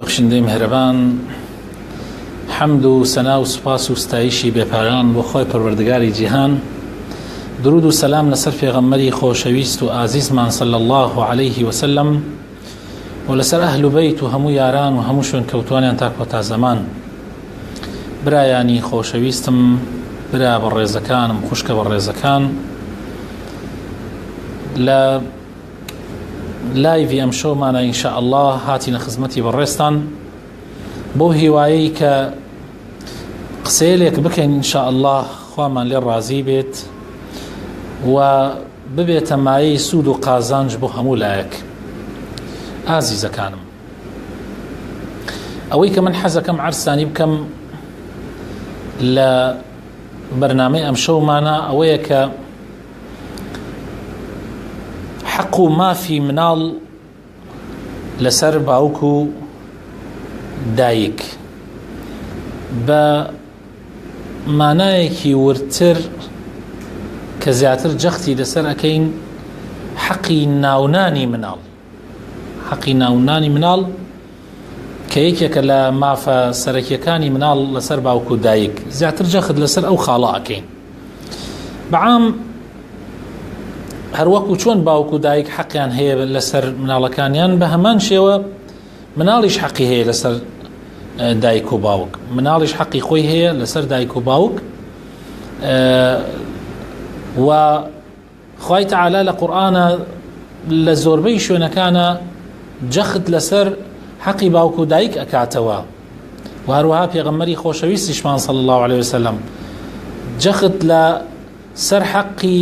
بخشندەی مهرەبان، حەمد و سەنا و سوپاس و ستایشی بێپایان بۆ خۆی پەروەردگاری جیهان، درود و سەلام لەسەر پێغەمبەری خۆشەویست و ئازیزمان صلی الله عليه وسلم و لەسەر ئەهل و بەیت و هەموو یاران و هەموو شوێنکەوتوانیان تا کۆتا زەمان. برایانی خۆشەویستم، برا بەڕێزەکانم، خوشکە بەڕێزەکان، لە لایڤی ئەم شۆمانە ئینشاء الله هاتینە خزمەتی بەڕێستان بۆ هیوایەی کە قسەیەک بکەین ئینشاء الله خوامان لێ ڕازی بێت و ببێتە مایەی سوود و قازانج بۆ هەموو لایەک. ئازیزەکانم، ئەوەی کە من حەزەکەم عەرزانی بکەم لە بەرنامەی ئەم شۆمانە ئەوەیە کە حق و مافی مناڵ لەسەر باوک و دایک بە مانایەکی ورتر کە زیاتر جەختی لەسەر ئەکەین حەقی ناونانی مناڵ. حەقی ناونانی مناڵ کە یەکێکە لە مافە سەرەکیەکانی مناڵ لەسەر باوک و دایک، زیاتر جەخت لەسەر ئەو خاڵە ئەکەین. بەعام هەروەکو چۆن باوک و دایک حەقیان هەیە لەسەر مناڵەکانیان، بە هەمان شێوە مناڵیش حەقی هەیە لەسەر دایک و باوک، مناڵیش حەقی خۆی هەیە لەسەر دایک و باوک. و خوای تەعالا لە قورئانە لە زۆربەی شوێنەکانە جەخت لەسەر حەقی باوک و دایک ئەکاتەوە، و هەروەها پێغەمبەری خۆشەویستیشمان صلی الله عليه وسلم جەخت لەسەر حەقی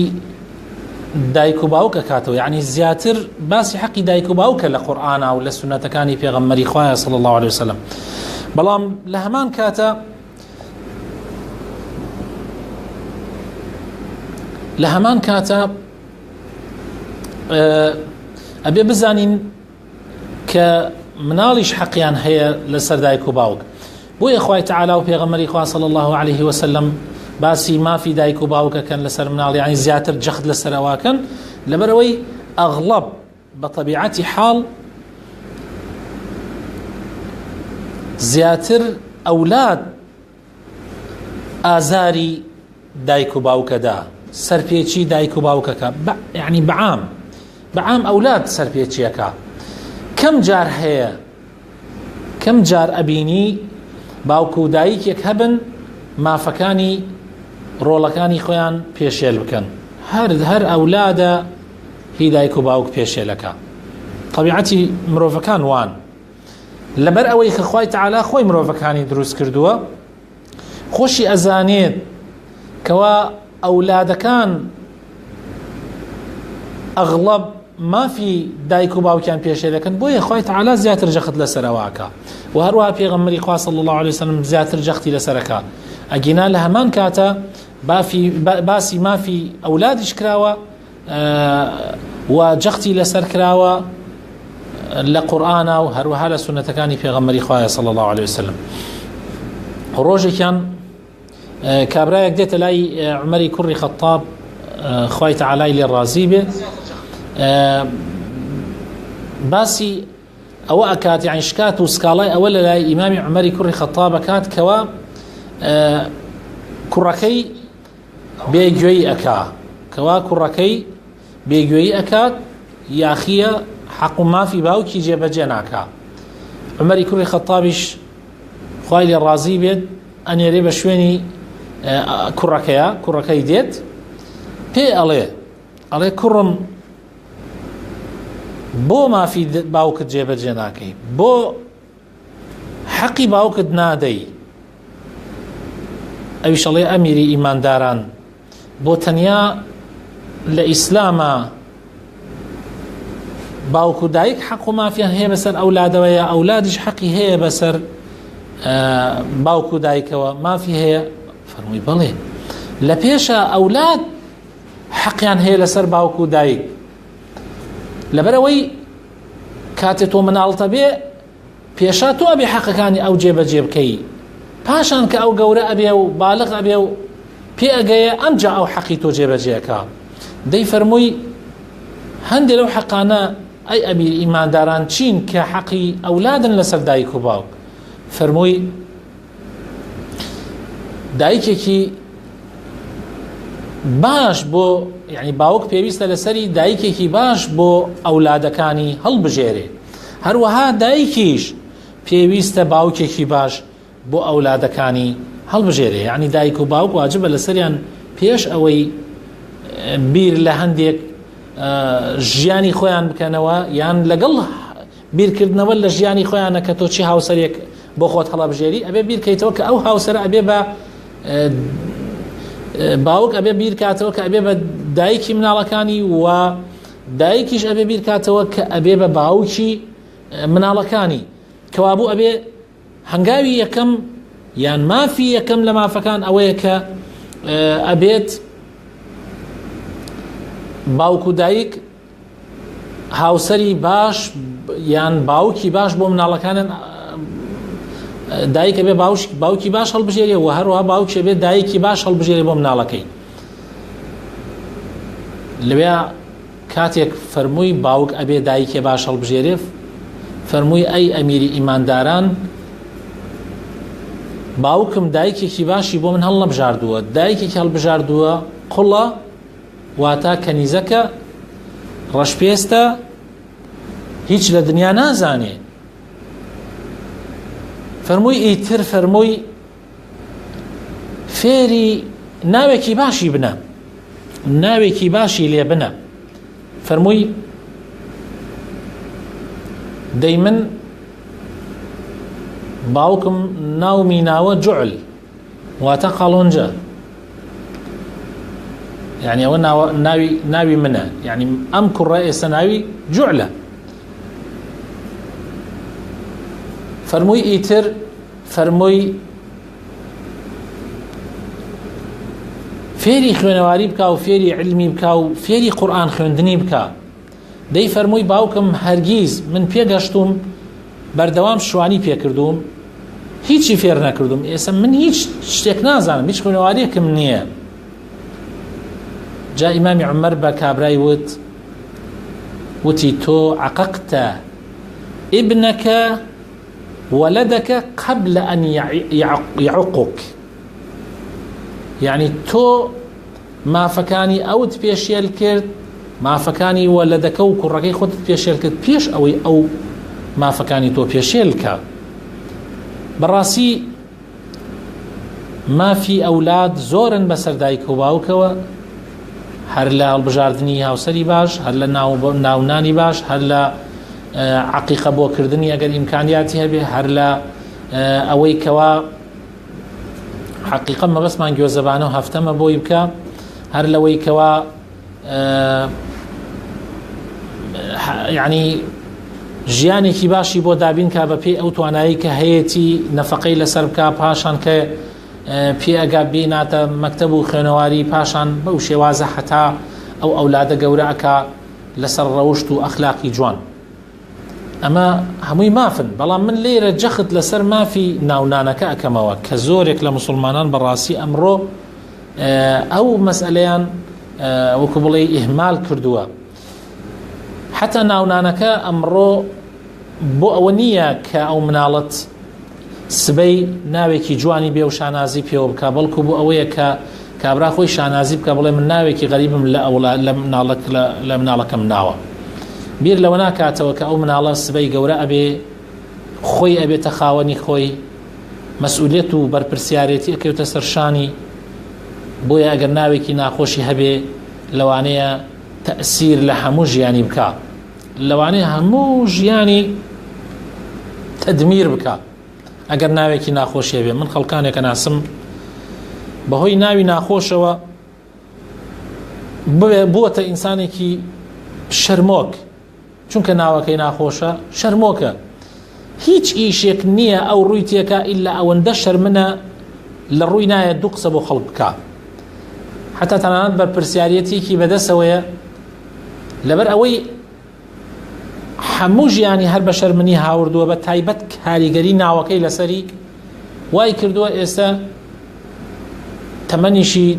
دایک و باوک ئەکاتەوە، یعنی زیاتر باسی حەقی دایک و باوکە لە قورئانە و لە سونەتەکانی پێغەمبەری خوایە صلی الله عليه وسلم. بەڵام لە هەمان کاتە ئەبێ بزانین کە مناڵیش حەقیان هەیە لەسەر دایک و باوک. بۆیە خوای تەعالا و پێغەمبەری خوا صلی الله عليه وسلم باسی مافی دایک و باوکەکەن لەسەر مناڵ، یعنی زیاتر جەخت لەسەر ئەواکەن، لەبەرەوەی ئەغڵب بە طەبیعەتی حاڵ زیاتر ئەولاد ئازاری دایک و باوکەدا، سەرپێچی دایک و باوکەکە، یعنی بەعام ئەولاد سەرپێچیەکە. کەم جار هەیە، کەم جار ئەبینی باوک و دایکێک هەبن مافەکانی ڕۆڵەکانی خۆیان پێشێل بکەن، هەر ئەولادە هی دایک و باوک پێشێلەکە. طەبیعەتی مرۆڤەکان وان، لەبەر ئەوەی کە خوای تەعالا خۆی مرۆڤەکانی دروست کردووە، خۆشی ئەزانێت کەوا ئەولادەکان ئەغڵب مافی دایک و باوکیان پێشێلەکەن، بۆیە خوای تەعالا زیاتر جەخت لەسەرەوەکە، و هەروەها پێغەمبەری خوا صلی الله عليه وسلم زیاتر جەختی لەسەرەکە. ئەگینا لە هەمان کاتە باسی مافی ئەولادیش کراوە و جەختی لەسەر کراوە لە قورئانە و هەروەها لە سونەتەکانی پێغەمبەری خوایە صلی الله عليه وسلم. ڕۆژێکیان کابرایەک دێتە لای عومەری کوڕی خەتاب، خوای تەعالای لێ ڕازی بێ، باسی ئەوە ئەکات، یعنی شکات و سکاڵای ئەوە لە لای ئیمامی عومەری کوڕی خەتاب ئەکات کەوا کوڕەکەی بێگوێی ئەکات، یاخیە حەق و مافی باوکی جێبەجێ ناکا. عومەری کوڕی خەتابیش خوای لێ ڕازی بێت ئەنێرێ بە شوێنی کوڕەکەی دێت، پێ ئەڵێ کوڕم، بۆ مافی باوکت جێبەجێ ناکەی، بۆ حەقی باوکت نادەی؟ ئەویش ئەڵێ ئەمیری ئیمانداران، بۆ تەنیا لە ئیسلامە باوک و دایک حەق و مافیان هەیە بەسەر ئەولادەوەیە، ئەولادیش حەقی هەیە بەسەر باوک و دایکەوە، مافی هەیە؟ فەرمووی بەڵێ، لە پێشە ئەولاد حەقیان هەیە لەسەر باوک و دایک، لەبەرەوەی کاتێ تۆ مناڵتە بێ پێشا تۆ ئەبێ حەقەکانی ئەو جێبەجێ بکەی، پاشان کە ئەو گەورە ئەبێ و باڵغ ئەبێ و پێ ئەگەیە ئەمجا ئەو حەقی تۆ جێبەجێەکە. دەی فەرمووی هەندێک لەو حەقانە ئەی ئەمیر ئیمانداران چین کە حەقی ئەولادن لەسەر دایک و باوک. فەرمووی دایکێکی باش بۆ یعنی باوک پێویستە لەسەری دایکێکی باش بۆ ئەولادەکانی هەڵبژێرێ، هەروەها دایکیش پێویستە باوکێکی باش بۆ ئەولادەکانی هەڵبژێرێ. یعنی دایک و باوک واجبە لەسەریان پێش ئەوەی بیر لە هەندێک ژیانی خۆیان بکەنەوە یان لەگەڵ بیرکردنەوە لە ژیانی خۆیانە کە تۆ چی هاوسەرێک بۆ خۆت هەڵبژێری ئەبێ بیرکەیتەوە کە ئەو هاوسەرە ئەبێ بە باوک ئەبێ بیرکاتەوە کە ئەبێ بە دایکی مناڵەکانی و دایکیش ئەبێ بیرکاتەوە کە ئەبێ بە باوکی مناڵەکانی، کەوابوو ئەبێ هەنگاوی یەکەم یان مافی یەکەم لە مافەکان ئەوەیە کە ئەبێت باوک و دایک هاوسەری باش یان باوکی باش بۆ مناڵەکانن، دایک ئەبێ باوکی باش هەڵبژێرێ و هەروەها باوکی ئەبێ دایکی باش هەڵبژێرێ بۆ مناڵەکەی. لەوێ کاتێک فەرمووی باوک ئەبێ دایکی باش هەڵبژێرێ، فەرمووی ئەی ئەمیری ئیمانداران باوکم دایکێکی باشی بۆ من هەڵ نەبژاردووە، دایکێکی هەڵبژاردووە قوڵە واتە کەنیزەکە ڕەشپێستە هیچ لە دنیا نازانێ. فەرمووی ئیتر فەرمووی فێری ناوێکی باشی بنە، ناوێکی باشی لێ بنە. فەرمووی دەی من باوکم ناومی ناوە جوعل واتە قاڵۆنجە، يعني ئەوە ناوی منە، يعني ئەم کوڕە ئێستا ناوی جوعلە. فەرمووی ئیتر فەرمووی فێری خوێنەواری بکە و فێری علمی بکە و فێری قورئان خوێندنی بکە. دەی فەرمووی باوکم هەرگیز من پێگەشتوم بەردەوام شوانی پێکردوم هیچی فێر نەکردوم، ئێستا من هیچ شتێک نازانم، هیچ خوێنەواریەکم نییە. جا ئیمامی عومەر بە کابرای وتی تۆ عەقەقتە ئیبنەکە وەلەدەکە قەبلە ئەن یەعوقک، یعنی تۆ مافەکانی ئەوت پێشێل کرد، مافەکانی وەلەدەکە و کوڕەکەی خۆتت پێشێل کرد پێش ئەوەی ئەو مافەکانی تۆ پێشێل کە. بەڕاستی مافی ئەولاد زۆرن بەسەر دایک و باوکەوە، هەر لە هەڵبژاردننی هاوسەری باش، هەر لە ناونانی باش، هەر لە عەقیقە بۆکردنی ئەگەر ئیمکانیاتی هەبێ، هەر لە ئەوەی کەوا حەقیقە مەبەستمان گوێزەبانە و هەفتەمە بۆی بکە، هەر لەوەی کەوا یعنی ژیانێکی باشی بۆ دابین کا بە پێی ئەو توانایی کە هەیەی نەفەقەی لەسەر بکە، پاشان کە پێ ئەگا بیناتە مەکتەب و خوێنەواری، پاشان بەو شێوازە حتا ئەو ئەولادە گەورە ئەکا لەسەر ڕەوشت و ئەخلاقی جوان. ئەمە هەمووی مافن، بەڵام من لێرە جەخت لەسەر مافی ناونانەکە ئەکەمەوە کە زۆرێک لە مسلمانان بەڕاستی ئەمڕۆ ئەو مەسئلەیان وەکو بڵێ ئیهمال کردووە. حتا ناونانەکە ئەمڕۆ بۆ ئەوە نییە کە ئەو مناڵەت سبەی ناوێکی جوانی بێ و شانازی پێوە بکە، بەڵکو بۆ ئەوەیە کە کابرا خۆی شانازی بکە بڵێ من ناوێکی غەریبم لە مناڵەکەم ناوە. بیر لەوە ناکاتەوە کە ئەو مناڵە سبەی گەورە ئەبێ خۆی ئەبێتە خاوەنی خۆی، مەسئولیەت و بەرپرسیارەتی ئەکەوتە سەرشانی، بۆیە ئەگەر ناوێکی ناخۆشی هەبێ لەوانەیە تەئسیر لە هەموو ژیانی بکە، لەوانەیە هەموو ژیانی تەدمیر بکە ئەگەر ناوێکی ناخۆشی هەبێ. من خەڵکانێکە ناسم بەهۆی ناوی ناخۆشەوە بووەتە ئینسانێکی شەرمۆک، چونکە ناوەکەی ناخۆشە شەرمۆکە، هیچ ئیشێک نییە ئەو ڕووی تێکە ئیلا ئەوەندە شەرمنە لە ڕووی نایە دوو قسە بۆ خەڵک بکە، حتا تەنانەت بەرپرسیارەتێکی بەدەستەوەیە لەبەر ئەوەی هەموو ژیانی هەر بە شەرمنی هاوردووە، بە تایبەت کاریگەری ناوەکەی لەسەری وای کردووە ئێستا تەمەنیشی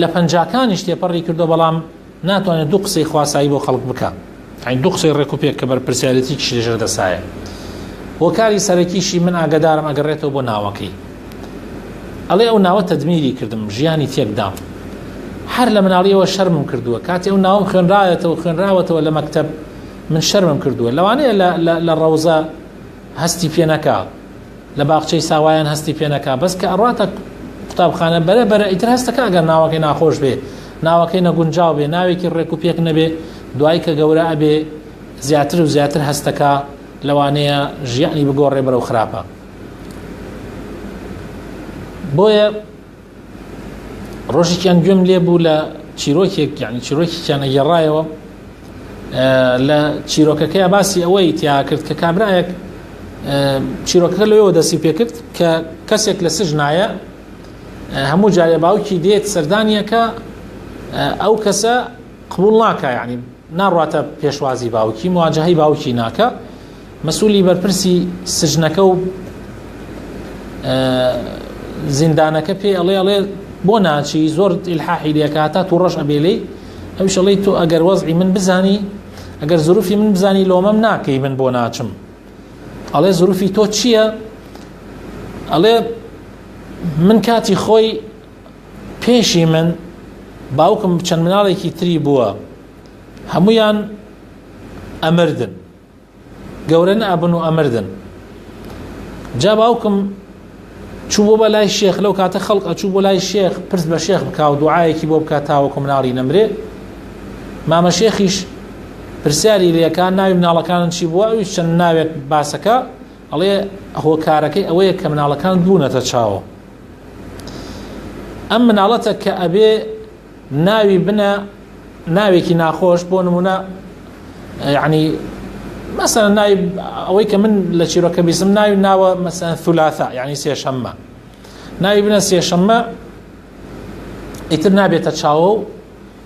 لە پەنجاکانیش تێپەڕی کردو، بەڵام ناتوانێت دوو قسەی خواسایی بۆ خەڵک بکە. عین دوو قسەی ڕێک و پێک کە بەرپرسیارەتی کشی لەژێر دەسایە. هۆکاری سەرەکیشی من ئاگادارم ئەگەڕێتەوە بۆ ناوەکەی، ئەڵێ ئەو ناوە تەدمیری کردم، ژیانی تێکدام، هەر لە مناڵیەوە شەرمم کردووە، کاتی ئەو ناوم خوێنراوەتەوە لە مەکتەب من شەرمم کردووە. لەوانەیە لە ڕەوزە هەستی پێ نەکا، لە باخچەی ساوایان هەستی پێ نەکا، بەس کە ئەڕاتە قوتابخانە بەرە ئیتر هەستەکە ئەگەر ناوەکەی ناخۆش بێ، ناوەکەی نەگونجاو بێ، ناوێکی ڕێک و پێک نەبێ، دوای کە گەورە ئەبێ زیاتر و زیاتر هەستەکە لەوانەیە ژیانی بگۆڕێ بەرەو خراپە. بۆیە ڕۆژێکیان گوێم لێ بوو لە چیرۆکێک، یعنی چیرۆکێکیان ئەگەڕایەوە، لە چیرۆکەکەی باسی ئەوەی تیا کرد کە کابرایەک چیرۆکەکە لەوێەوە دەستی پێ کرد کە کەسێک لە سژنایە هەموو جارێ باوکی دێت سەردانیەکە ئەو کەسە قبول ناکە، یعنی ناڕاتە پێشوازی باوکی، مواجهەی باوکی ناکە، مەسئولی بەرپرسی سژنەکە و زیندانەکە پێ ئەڵێ بۆ ناچی، زۆر ئیلحاحی لێکە هەتا تووڕەش ئەبێلێ، ئەویش ئەڵێ تۆ ئەگەر وەزعی من بزانی، ئەگەر زروفی من بزانی لۆمەم ناکەی من بۆ ناچم. ئەڵێ زروفی تۆ چییە؟ ئەڵێ من کاتی خۆی پێشی من باوکم چەند مناڵێکی تری بووە، هەمویان ئەمردن، گەورە نەئەبن و ئەمردن. جا باوکم چوو بۆ بە لای شێخ، لەو کاتە خەڵق ئەچوو بۆ لای شێخ پرس بە شێخ بکا و دوعایەکی بۆ بکات تاوەکو مناڵی نەمرێ. مامە شێخیش پرسیاری لێکا ناوی مناڵەکانن چی بووە، ئەویش چەند ناوێک باسەکە، ئەڵێ هۆکارەکەی ئەوەیە کە مناڵەکان بوونەتە چاوە. ئەم مناڵەتە کە ئەبێ ناوی بنە ناوێکی ناخۆش، بۆ نمونە یعنی مثلا ناوی ئەوەی کە من لە چیرۆکە بیسم ناوی ناوە مثلا ثلاثە، یعنی سێشەممە، ناوی بنە سێشەممە، ئیتر نابێتە چاوە و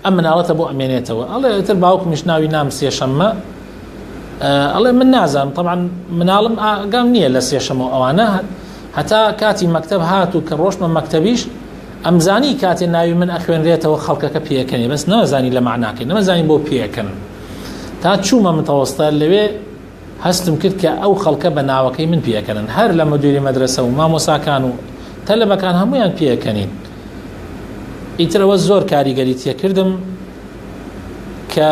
ئەم مناڵەتە بۆ ئەمێنێتەوە. ئەڵێ ئیتر باوکمیش ناوی نام سێشەممە، ئەڵێ من نازانم، طبعا مناڵم ئاگام نییە لە سێشەمە و ئەوانە، هەتا کاتی مەکتەب هات و کە ڕۆژمە مەکتەبیش ئەمزانی کاتێ ناوی من ئەخوێنرێتەوە خەڵکەکە پێەکەنی، بەس نەمەزانی لە معناکەی، نەمەزانی بۆ پێەکەن. تا چوومە متەوەسطە لەوێ هەستم کرد کە ئەو خەڵکە بە ناوەکەی من پێەکەنن، هەر لە مەدوری مەدرسە و مامۆساکان و تەلەبەکان هەمویان پێەکەنین. ئیترەوە زۆر کاریگەری تێکردم کە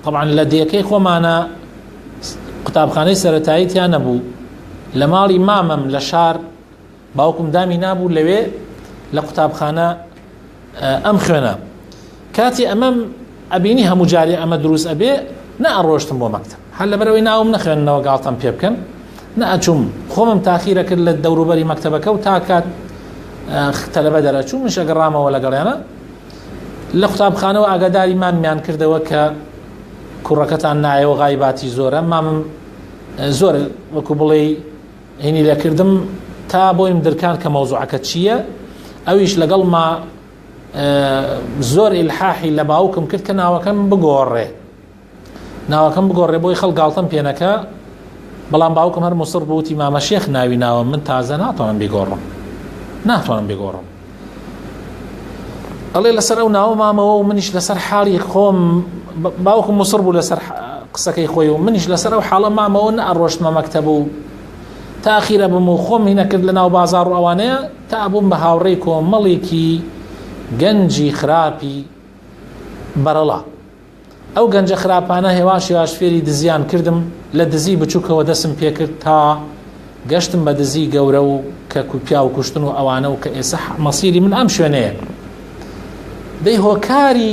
طبعا لە دیەکەی خۆمانە قوتابخانەی سەرەتاییتیان نەبوو، لە ماڵی مامەم لە شار باوکم دامی نابوو لەوێ لە قوتابخانە ئەم خوێنە. کاتی ئەمەم ئەبینی هەموو جارێ ئەمە دروست ئەبێ، نەئەڕۆشتم بۆ مەکتەب، هەر لەبەرەوەی ناوم نەخوێننەوە گاڵتەم پێ بکەن، نەئەچووم، خۆمم تاخیرە کرد لە دەوروبەری مەکتەبەکە و تا کات تەلەبە دەرەچوو منش ئەگەڕامەوە لەگەڵیانە. لە قوتابخانەوە ئاگاداری مامیان کردەوە کە کوڕەکەتان نایەوە، غایباتی زۆرە. مامم زۆر وەکو بڵێ هینی لێکردم تا بۆیم دەرکان کە مەوزوعەکە چییە. ئەویش لەگەڵ ما زۆر ئیلحاحی لە باوکم کرد کە ناوەکەم بگۆڕێ، ناوەکەم بگۆڕێ، بۆی خەڵک گاڵتەم پێ نەکا. بەڵام باوکم هەر مصر بووتی مامە شێخ ناوی ناوە، من تازە ناتوانم بگۆڕم. ئەڵێ لەسەر ئەو ناوە مامەوە و منیش لەسەر حاڵی خۆم، باوکم مصر بوو لەسەر قسەکەی خۆی و منیش لەسەر ئەو حاڵە مامەوە نەئەڕۆشتمە مەکتەب و تاخیرە بم و خۆم هینە کرد لە ناو بازاڕ و ئەوانەیە، تا بووم بە هاوڕێی کۆمەڵێکی گەنجی خراپی بەرەڵا. ئەو گەنجە خراپانە هێواش هێواش فێری دزیان کردم، لە دزی بچووکەوە دەسم پێ کرد تا گەشتم بە دزی گەورە و کە کوپیا و کوشتن و ئەوانە و کە ئێستا مەسیری من ئەم شوێنەیە. دەی هۆکاری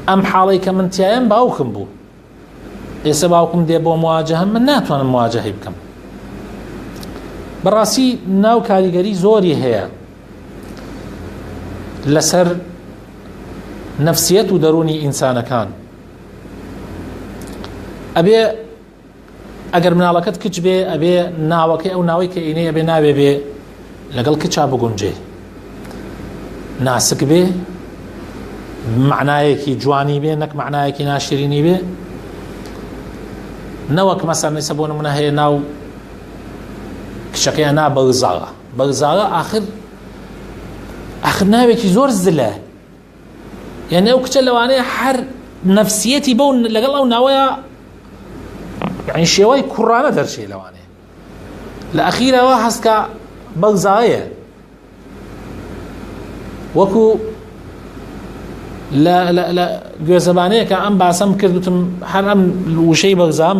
ئەم حاڵەی کە من تیایەم باوکم بوو، ئێستا باوکم دێ بۆ مواجهە، من ناتوانم مواجهەی بکەم. بەڕاستی ناو کاریگەری زۆری هەیە لەسەر نەفسیەت و دەرونی ئینسانەکان. ئەبێ ئەگەر مناڵەکەت کچ بێ، ئەبێ ناوەکەی ئەو ناوەی کە ئینەی ئەبێ ناوێ بێ لەگەڵ کچا بگونجێ، ناسک بێ، معنایەکی جوانی بێ، نەک معنایەکی ناشرینی بێ. نەوەک مەسەڵەن ئێستا بۆ نمونە هەیە ناو کچەکەیان نا بەغزاغە، آخر ناوێکی زۆر زلە، یعنی ئەو کچە لەوانەیە هەر نفسیەتی بەو لەگەڵ ئەو ناوەیە یعنی شێوەی کوڕانە دەرچێ لەوانەیە لە ئەخیرەوە هەستکە بەغزایە وەکو لە گوێزەبانەیە کە ئەم باسەم کردوتم هەر ئەم وشەی بەغزام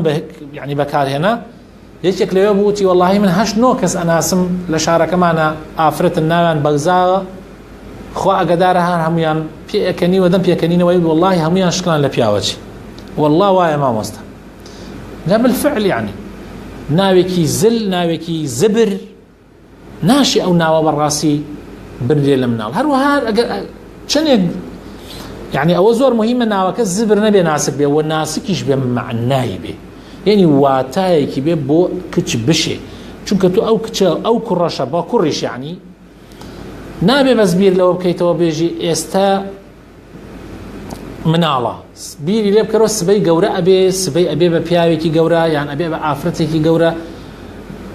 یعنی بەکارهێنا یەکێک لەوێ بووتی وەڵاهی من 8-9 کەس ئەناسم لە شارەکەمانە ئافرەتن ناویان بەغزاوە خوا ئەگەدارە هەر هەمویان پێکەنیوە دەم پێکەنینەوەی وەڵاهی هەمویان شکلان لە پیاوەچی وەڵڵا وایە مامۆستا لا بالفعل يعني ناوێکی زل ناوێکی زبر ناشی ئەو ناوە بەڕاستی بردێ لە مناڵ هەروەها چەندێک يعني ئەوە زۆر مهمە ناوەکە زبر نەبێ ناسک بێ و ناسکیش بێ معنایی بێ یعنی واتایەکی بێ بۆ کچ بشێ چونکە تو ئەو کچە ئەو کوڕەشە بە کوڕیش یعنی نابێ بەس بیر لەوە بکەیتەوە بێژی ئێستا مناڵە بیری لێ بکەرەوە سبەی گەورە ئەبێ سبەی ئەبێ بە پیاوێکی گەورە یان ئەبێ بە ئافرەتێکی گەورە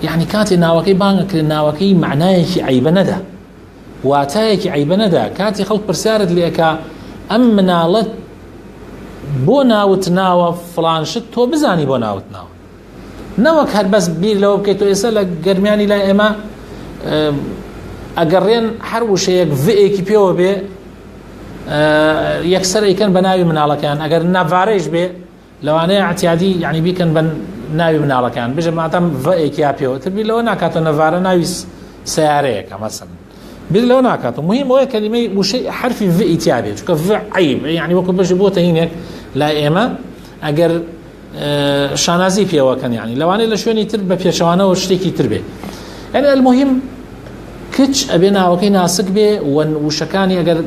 یعنی کاتێ ناوەکەی بانگەکرد ناوەکەی معنایەکی عیبە نەدا واتایەکی عیبە نەدا کاتی خەڵک پرسیارت لێکا ئەم مناڵەت بۆ ناوت ناوە فڵانشت تۆ بزانی بۆ ناوت ناوە نەوەک هەر بەس بیر لەوە بکەیتەوە ئێستا لە گەرمیانی لای ئێمە ئەگەڕێن هەر وشەیەک ڤئێکی پێوە بێ یەکسەر ئەیکەن بە ناوی مناڵەکان ئەگەر ناڤارەیش بێ لەوانەیە اعتیادی یعنی بیکەن بە ناوی مناڵەکان بژە ماتەم ڤئێکیا پێوە تر بیر لەوە ناکاتەوە نەڤارە ناوی سیارەیەکە مەسەڵەن بیر لەوە ناکاتەوە مهم ئەوەیە کەلیمەی وشەی حرفی ڤئی تیا بێ چونکە ڤ عیب یعنی وەکو بەشی بۆتە هینێک لای ئێمە ئەگەر شانازی پێوەکەن یعنی لەوانەیە لە شوێنی تر بە پێشەوانەوە شتێکی تر بێ یعنی المهم کچ ئەبێ ناوەکەی ناسک بێ وشەکانی ئەگەر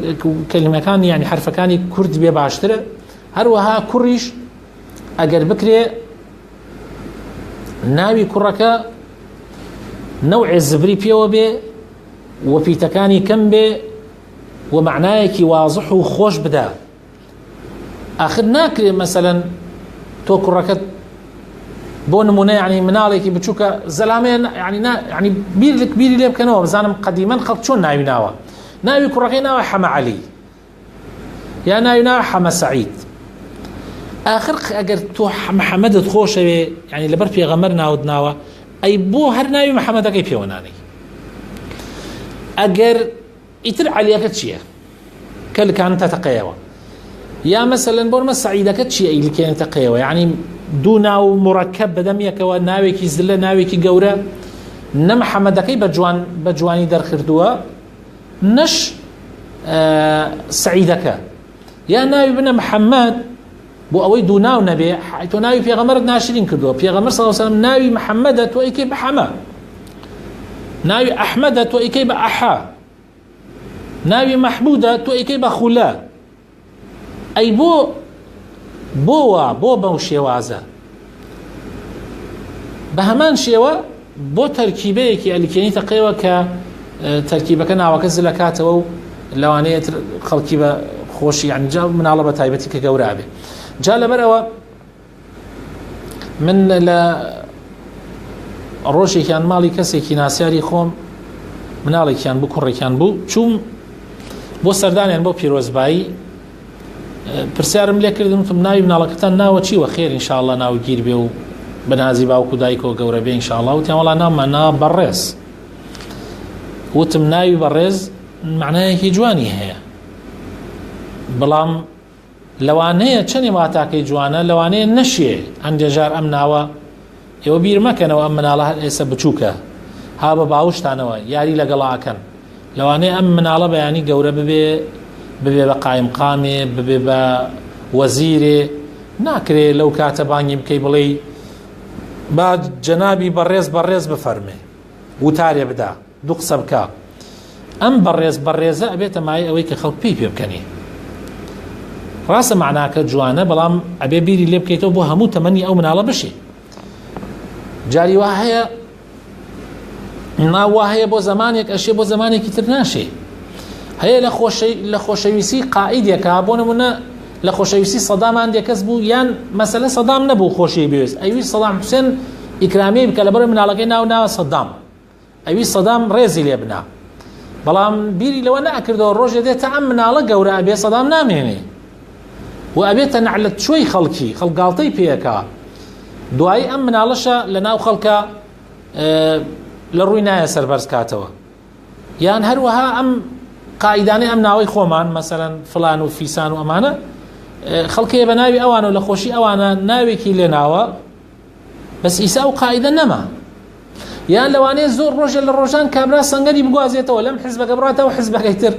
کەلیمەکانی یعنی حرفەکانی کورد بێ باشترە هەروەها کوڕیش ئەگەر بکرێ ناوی کوڕەکە نەوعێ زبری پێوە بێ و پیتەکانی کەم بێ و معنایەکی وازح و خۆش بدە ئاخر ناکرێ مەسەلەن تۆ کوڕەکەت بۆ نمونە یعنی مناڵێکی بچووکە زەلامەیە یعنی بیری لێ بکەنەوە بزانم قەدیمەن خەڵک چۆن ناوی ناوە ناوی کوڕەکەی ناوە حەمە عەلی یا ناوی ناوە حەمە سەعید ئاخر ئەگەر تۆ محەممەدت خۆشەوێ یعنی لەبەر پێغەمبەر ناوت ناوە ئەی بۆ هەر ناوی محەممەدەکەی پێوە نانەی ئەگەر ئیتر عەلیەکە چییە کە لکانتە تەقەیەوە یا مەسەلەن بۆرمە سەعیدەکە چییە ئیلکێنتە قەیەوە یعنی دوو ناو مڕەکەب بەدەمیەکەوە ناوێکی زلە ناوێکی گەورە نە محەممەدەکەی بە جوانی دەرخردووە نەش سەعیدەکە یا ناوی بنە محەممەد بۆ ئەوەی دوو ناو نەبێ تۆ ناوی پێغەمبەرت ناشرین کردووە پێغەمبەر صلی الله علیه و سلم ناوی محەممەدە تۆ ئیکەی بە حەمە ناوی ئەحمەدە تۆ ئیکەی بە ئەحا ناوی مەحموودە تۆ ئیکەی بە خولە ئەی بۆوە بۆ بەو شێوازە بە هەمان شێوە بۆ تەرکیبەیەکی ئەلیکێنیتە قەیەوە کە تەرکیبەکە ناوەکە زلەکاتەوە و لەوانەیە خەڵکی بە خۆشی یعنی جا مناڵە بە تایبەتی کە گەورە بێ جا لەبەرەوە من لە ڕۆژێکیان ماڵی کەسێکی ناسیاری خۆم مناڵێکیان بوو کوڕێکیان بوو چوم بۆ سەردانیان بۆ پیرۆزبایی پرسیارم لێ کردم وتم ناوی مناڵەکەتان ناوە چی وە خێر ئینشاءالله ناوی گیر بێ و بەنازی باوکو دایکەوە گەورە بێ ئینشاءالله وتیان وەڵا ناومان ناوە بەڕێز وتم ناوی بەڕێز معنایەکی جوانی هەیە بەڵام لەوانەیە چەندی واتاکەی جوانە لەوانەیە نەشیێ ئەندێژار ئەم ناوە ئێوە بیر مەکەنەوە ئەم مناڵە ئێستا بچووکە ها بە باوشتانەوە یاری لەگەڵاکەن لەوانەیە ئەم مناڵە بەیانی گەورە ببێ بە قایم قامێ ببێ بە وەزیرێ ناکرێ لەو کاتە بانگی بکەی بڵێ با جەنابی بەڕێز بفەرمێ وتارێ بدا دوو قسە بکە ئەم بەڕێزە ئەبێتە مای ئەوەی کە خەڵک پێی پێ بکەنی ڕاستە معناکە جوانە بەڵام ئەبێ بیری لێ بکەیتەوە بۆ هەموو تەمەنی ئەو مناڵە بشێ جاری وا هەیە ناو وا هەیە بۆ زمانێک ئەشێ بۆ زمانێکی تر ناشێ هەیە لە خۆشەویستی قائیدێکە بۆ نمونە لە خۆشەویستی سەدامان دێکەس بوو یان مەسەلە سەدام نەبوو خۆشی بێوێست ئەوی سەدام حوسێن ئیکرامی بکە لەبەر مناڵەکەی ناوە سەدام ئەوی سەدام ڕێزی لێ بنا بەڵام بیری لەوە ناکردەوە ڕۆژێ دێتە ئەم مناڵە گەورە ئەبێ سەدام نامێنێ و ئەبێتە نەعلەت شوێی خەڵکی خەڵگاڵتەی پێەکە دوایی ئەم مناڵەشە لە ناو خەڵکە لە ڕووی نایە سەربەرز کاتەوە یان هەروەها ئەم قائیدانەی ئەم ناوەی خۆمان مەسەلەن فلان و فیسان و ئەمانە خەڵکەیە بە ناوی ئەوانە و لە خۆشی ئەوانە ناوێکی لێ ناوە بەس ئیسا و قائیدە نەما یان لەوانەیە زۆر ڕۆژە لە ڕۆژان کابرا سەنگەری بگوازێتەوە لەم حیزبەکە بڕاتەوە حیزبەکەی تر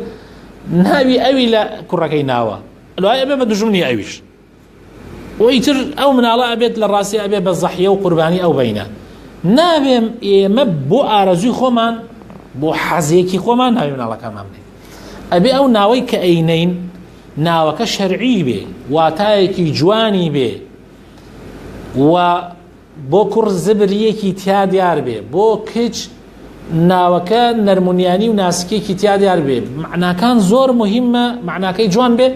ناوی ئەوی لە کوڕەکەی ناوە لەوای ئەبێ بە دژمنی ئەویش وئیتر ئەو مناڵە ئەبێت لە ڕاستی ئەبێ بە زەحیە و قوربانی ئەو بینە نابێم ئێمە بۆ ئارەزوی خۆمان بۆ حەزێکی خۆمان ناوی مناڵەکەمان بێ ئەبێ ئەو ناوەی کە ئەینەین ناوەکە شەرعی بێ واتایەکی جوانی بێ و بۆ کوڕ زبریەکی تیا دیار بێ بۆ کچ ناوەکە نەرمونیانی و ناسکێکی تیا دیار بێ معناکان زۆر مهمە معناکەی جوان بێ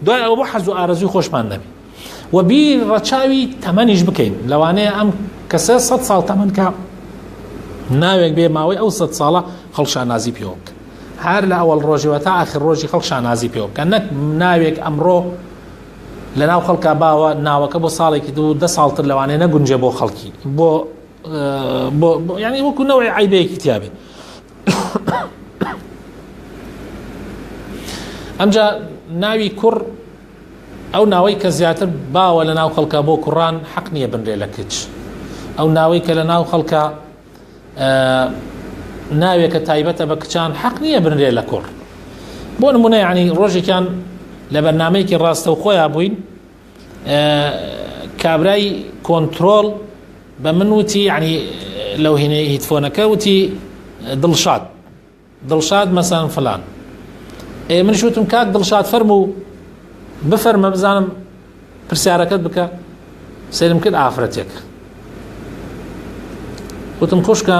دوای ئەوە بۆ حەز و ئارەزوی خۆشمان نەبێ و بیر ڕەچاوی تەمەنیش بکەین لەوانەیە ئەم کەسە 100 ساڵ تەمەنکە ناوێک بێ ماوەی ئەو 100 ساڵە خەڵک نازی پێوە بکە هەر لە ئەوەڵ ڕۆژەوە تا ئاخر ڕۆژی خەڵک نازی پێوە بکە نەک ناوێک ئەمڕۆ لە ناو خەڵکا باوە ناوەکە بۆ ساڵێکی دوو 10 ساڵتر لەوانەیە نەگونجێ بۆ خەڵکی بۆ یعنی وەکو نەوەی عیبەیەکی تیا بێ ئەمجا ناوی کوڕ ئەو ناوەی کە زیاتر باوە لە ناو خەڵکە بۆ کوڕان حەق نییە بنرێ لە کچ ئەو ناوەی کە لە ناو خەڵکە ناوێکە تایبەتە بە کچان حەق نییە بنرێ لە کوڕ بۆ نمونە یعنی ڕۆژێکیان لە بەرنامەیەکی ڕاستە و خۆیان بووین کابرای کۆنترۆڵ بە من وتی یعنی لەو هینەی هیتفۆنەکە وتی دڵشاد مەسان فلان منیش وتم کاک دڵشاد فەرموو بفەرمە بزانم پرسیارەکەت بکە سەیرم کرد ئافرەتێک وتم خوشکە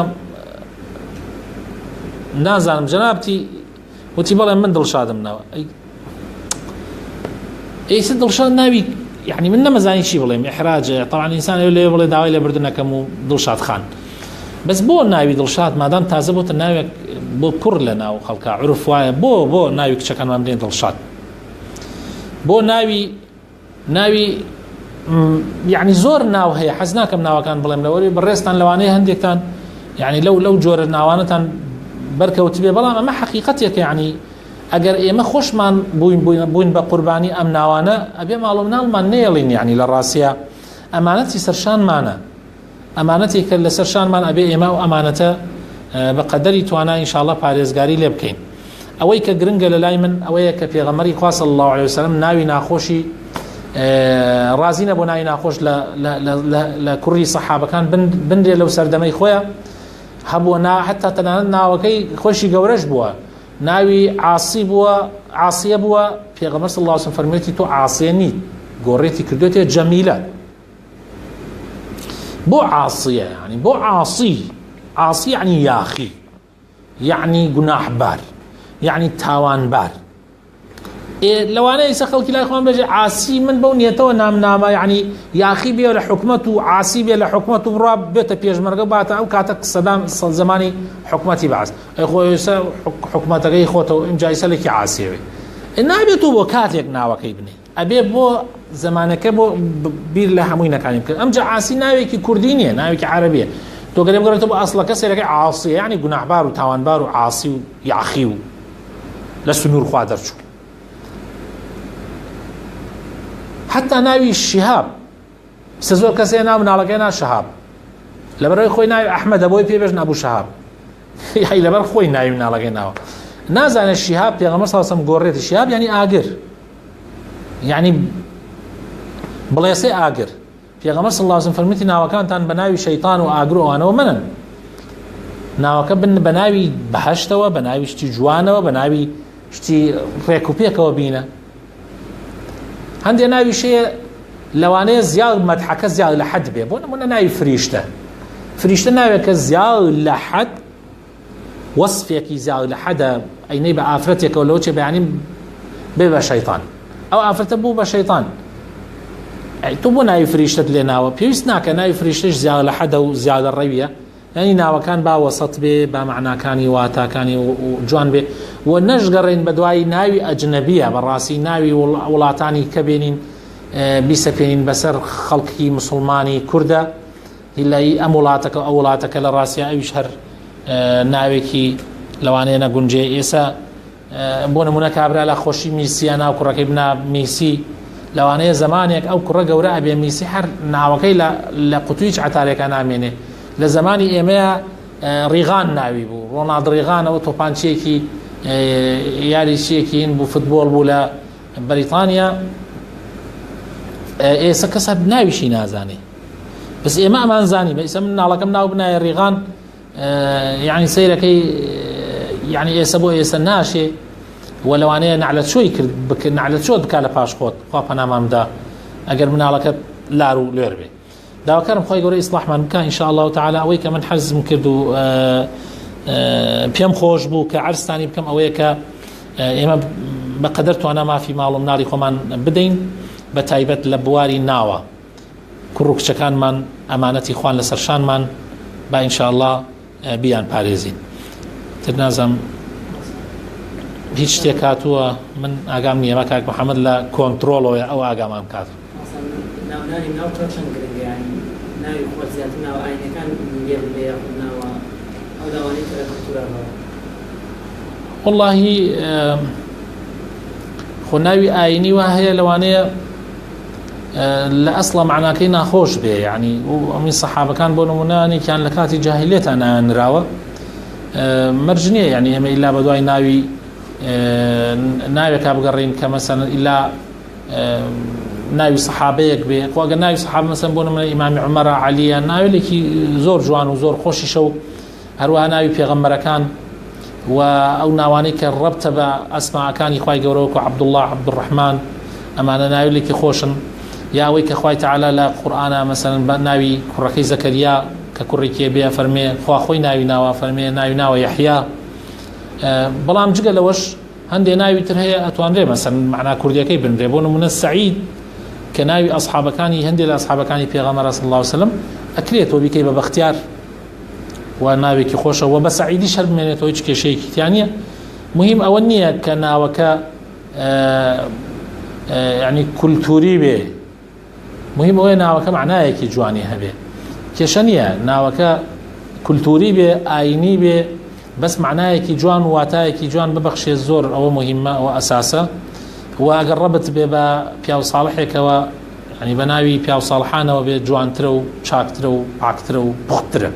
نازانم جەنابتی وتی بەڵێ من دڵشادم ناوە ئیسە دڵشاد ناوی يعني من نمزاني شي بڵێم إحراج طبعا إنسان لێ بڵێ داوای لێ بردنەکەم و دڵشاد خان بەس بۆ ناوی دڵشاد مادام تازە بۆتە ناوێک بۆ کوڕ لە ناو خەڵکە عرف وایە بۆ ناوی کچەکانمان بدەین دڵشاد بۆ ناوی يعني زۆر ناو هەیە حەز ناکەم ناوەکان بڵێم لەوەی بەڕێستان لەوانەیە هەندێکتان يعني لەو جۆرە ناوانەتان بەرکەوت بێ بەڵام ئەمە حەقیقەتێکە يعني ئەگەر ئێمە خۆشمان بووین بە قوربانی ئەم ناوانە ئەبێ ماڵ و مناڵمان نێڵین یعنی لە ڕاستیە ئەمانەتی سەرشانمانە ئەمانەتێکە لە سەرشانمان ئەبێ ئێمە و ئەمانەتە بە قەدەری توانای ئینشاءڵڵا پارێزگاری لێ بکەین ئەوەی کە گرنگە لە لای من ئەوەیە کە پێغەمبەری خوا صلی الله علیه وسلم ناوی ناخۆشی ڕازی نەبوو ناوی ناخۆش لە کوڕی سەحابەکان بندرێ لەو سەردەمەی خۆیە هەبووە حتا تەنانەت ناوەکەی خۆشی گەورەش بووە ناوی عاصیە بووە پێغەمبەر صلی الله علیه وسلم فەرموویەتی تۆ عاصیە نیت گۆڕێتی کردوێتە جەمیلە بۆ عاصیە يعني بۆ عاصی يعني یاخی يعني گوناحبار يعني تاوانبار لەوانەیە ئێستا خەڵکی لای خۆیان بێژێ عاسی من بەو نیەتەوە نامنامە يعني یاخی بێ لە حکومەت و عاسی بێ لە حکومەت و بڕا بێتە پێشمەرگە باتە ئەو کاتە سەدام زمانی حکومەتی بەعاس خۆی ئێستا حکومەتەکەی خۆتەوە ئەمجا ئێستا عاسیەوێ نابێت و بۆ کاتێک ناوەکەی بنێ ئەبێ بۆ زمانەکە بۆ بیر لە هەمووی نەکانی بکرد ئەمجا عاسی ناوێکی کوردی نییە ناوێکی عەرەبیە تۆ گەرێ بگەڕێتەوە بۆ ئەسڵەکە سێرەکەی عاسی يعني گوناحبار و تاوانبار و عاسی و یاخی و لە سنوور خوا دەرچوو حتى ناوي الشهاب سزور كسي ناو منالكينا شهاب لبر خوي ناوي احمد ابوي بيبجن ابو شهاب يعني لبر خوي ناوي منالكينا نازل الشهاب پیغمبر صلى الله عليه وسلم غوريت الشهاب يعني اجر يعني بليسي اجر پیغمبر صلى الله عليه وسلم فرميتي ناو كان تان بناوي شيطان واجر انا ومنن ناو كبن بناوي بهشتوا بناوي شتي جوانوا بناوي شتي ريكوبيكو بينا هەندێ ناوی شەیە لەوانەیە زیاد مەدحەکە زیاد لە حەد بێ بۆ نمونە ناوی فریشتە ناوێکە زیاد لە حەد وەسفێکی زیاد لە حەدە ئەینەی بە ئافرەتێکەوە لەوە چێ بەیانی بێ بە شەیطان ئەو ئافرەتە بوو بە شەیطان تۆ بۆ ناوی فریشتت لێ ناوە پێویست ناکە ناوی فریشتەش زیاد لە حەدە و زیادە ڕەویە یعنی ناوەکان با وەسەط بێ با معناکانی واتاکانی و جوان بێ و نەشگەڕێن بە دوای ناوی ئەجنەبیە بەڕاستی ناوی وڵاتانی کە بێنین بیسەپێنین بەسەر خەڵکی مسلمانی کوردە هیلایی ئەم وڵاتەکە ئەو وڵاتەکە لە ڕاستیە ئەویش هەر ناوێکی لەوانەیە نەگونجێ ئێسا بۆ نمونە کابرا لە خۆشی میسیە ناو کوڕەکەی بنا میسی لەوانەیە زمانێک ئەو کوڕە گەورە ئەبێ میسی هەر ناوەکەی لە قوتویچ عتارێکە نامێنێ لە زمانی ئێمەیە ڕیغان ناوی بوو ڕۆنالد ڕیغانەوە تۆپانچیەکی یاریچیەکی هین بوو فوتبۆڵ بوو لە بەریتانیا ئێستا کەس ناویشی نازانێ بەس ئێمە ئەمان زانی بە ئێستا من ناڵەکەم ناو بنایە ڕیغان یعنی سەیرەکەی یعنی ئێستا بۆ ئێستا ناشێ و لەوانەیە نعلەچۆی کرد نعلەچۆت بکات لە پاش خۆت خوا پەنامامدا ئەگەر مناڵەکەت لار و لێر بێ داواکارم خۆی گەورەی ئیسلاحمان بکە ئین شاء الله تعالی ئەوەی کە من حەزم کرد و پێم خۆش بوو کە عەرزتانی بکەم ئەوەیە کە ئێمە بەقەدەر توانە مافی ماڵ و مناڵی خۆمان بدەین بە تایبەت لە بواری ناوە کوڕ و کچەکانمان ئەمانەتی خوان لەسەرشانمان با ئین شاء الله بیان پارێزین تر نازم هیچ شتێک هاتووە من ئاگام نییە کاک محەممەد لە کۆنتترۆڵەوەی ئەو ئاگامان کات واللهی خۆ ناوی ئاینی وا هەیە لەوانەیە لە ئەسڵە معناکەی ناخۆش بێ یعنی ئەمی سەحابەکان بۆ نمونانێکیان لە کاتی جاهلیەتان نراوە مەرج نییە یعنی ئێمە ئیلا بە دوای ناوی ناوێکا بگەڕین کە مەسەن ئیلا ناوی سەحابەیەک بێ خۆگە ناوی سەحابە مەسەن بۆ نمونە ئیمامی عومەرە عەلیە ناوێکی زۆر جوان و زۆر خۆشیشە و هەروەها ناوی پێغەمبەرەکان و ئەو ناوانەی کە ڕەبتە بە ئەسماعەکانی خوای گەورە وەکو عەبدوڵڵاه عەبدوڕەحمان ئەمانە ناوێکی خۆشن یا ئەوەی کە خوای تەعالا لە قورئانە مەسەن بە ناوی کوڕەکەی زەکەریا کە کوڕێکی بێ فەرمێ خوا خۆی ناوی ناوە فەرمێ ناوی ناوە یەحیا بەڵام جگە لەوەش هەندێ ناوی تر هەیە ئەتوانرێ مەسەن معنا کوردیەکەی بنرێ بۆ نمونە سەعید کە ناوی ئەصحابەکانی هەندێ لە ئەصحابەکانی پێغەمبەر صلی الله علیه وسلم ئەکرێتەوە بیکەی بە بەختیار و ناوێکی خۆشە و بە سەعیدی شەر بمێنێتەوە هیچ کێشەیەکی تیان نییە مهم ئەوە نییە کە ناوەکە یعنی کولتوری بێ مهم ئەوەیە ناوەکە معنایەکی جوانی هەبێ کێشە نییە ناوەکە کولتوری بێ ئاینی بێ بەس معنایەکی جوان و واتایەکی جوان ببەخشێ زۆر ئەوە مهمە ئەوە ئەساسە و ئەگەر ڕەبت بێ بە پیاو ساڵحێکەوە ینی بە ناوی پیاو ساڵحانەوە بێ جوانترە و چاکترە و پاکترە و پوخترە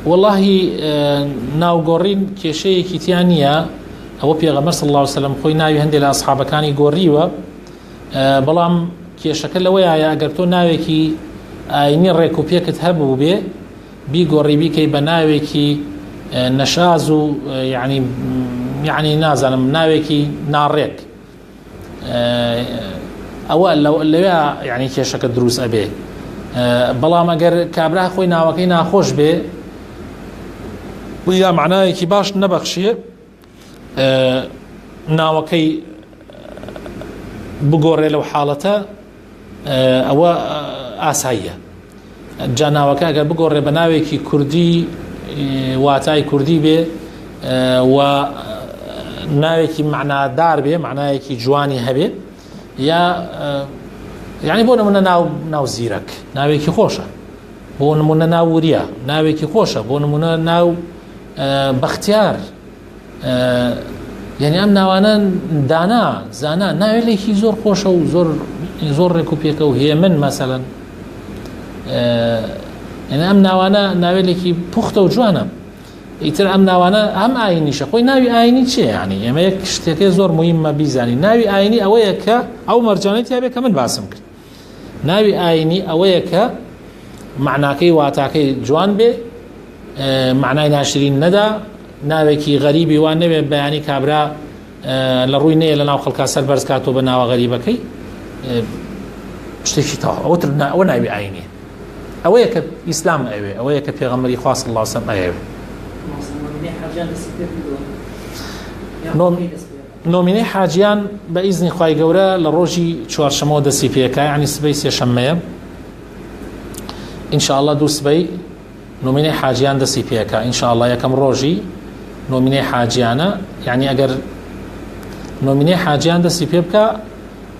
واللهی ناوگۆڕین کێشەیەکی تیان نییە ئەوە پێغەمبەر صلی الله علیه وسلم خۆی ناوی هەندێک لە ئەصحابەکانی گۆڕیوە بەڵام کێشەکە لەوەیە ئەگەر تۆ ناوێکی ئاینی ڕێک و پێکت هەبوو بێ بیگۆڕی بیکەی بە ناوێکی نەشاز و یعنی نازانم ناوێکی ناڕێک ئەوە لەوێ یعنی کێشەکە دروست ئەبێ بەڵام ئەگەر کابرا خۆی ناوەکەی ناخۆش بێ یا معنایەکی باش نەبەخشیە ناوەکەی بگۆڕێ لەو حاڵەتە ئەوە ئاساییە جا ناوەکە ئەگەر بگۆڕێ بە ناوێکی کوردی واتای کوردی بێ و ناوێکی معنادار بێ معنایەکی جوانی هەبێ یا یعنی بۆ نمونە ناو زیرەک ناوێکی خۆشە بۆ نمونە ناو وریە ناوێکی خۆشە بۆ نمونە ناو بەختیار یعنی ئەم ناوانە دانا زانا ناوێکی زۆر خۆشە و زۆر ڕێک و پێکە و هێمن مەسەلەن یعنی ئەم ناوانە ناوێکی پوختە و جوانە ئیتر ئەم ناوانە ئەم ئاینیشە خۆی ناوی ئاینی چێ یعنی ئێمە یەک شتێکی زۆر مهمە بیزانی ناوی ئاینی ئەوەیە کە ئەو مەرجانەتی هەبێت کە من باسم کرد ناوی ئاینی ئەوەیە کە معناکەی واتاکەی جوان بێ معنای ناشرین نەدا ناوێکی غەریبی وان نەبێ بەیانی کابرا لە ڕووی نەیە لە ناو خەڵکا سەر بەرز کاتۆ بە ناوە غەریبەکەی شتێکی تەواو ئەوە ناوی ئاینی ئەوەیە کە ئیسلام ئەوێ ئەوەیە کە پێغەمبەری خوا صلی الله علیه وسلم ئەوێ نۆمینەی حاجیان بە ئیزنی خوای گەورە لە ڕۆژی چوارشەمەوە دەستی پێکا یعنی سبەی سێشەممەیە ئینشاءالله دوو سبەی نۆمینەی حاجیان دەستی پێەکە ئینشاءالله یەکەم ڕۆژی نۆمینەی حاجیانە، یعنی ئەگەر نۆمینەی حاجیان دەستی پێ بکە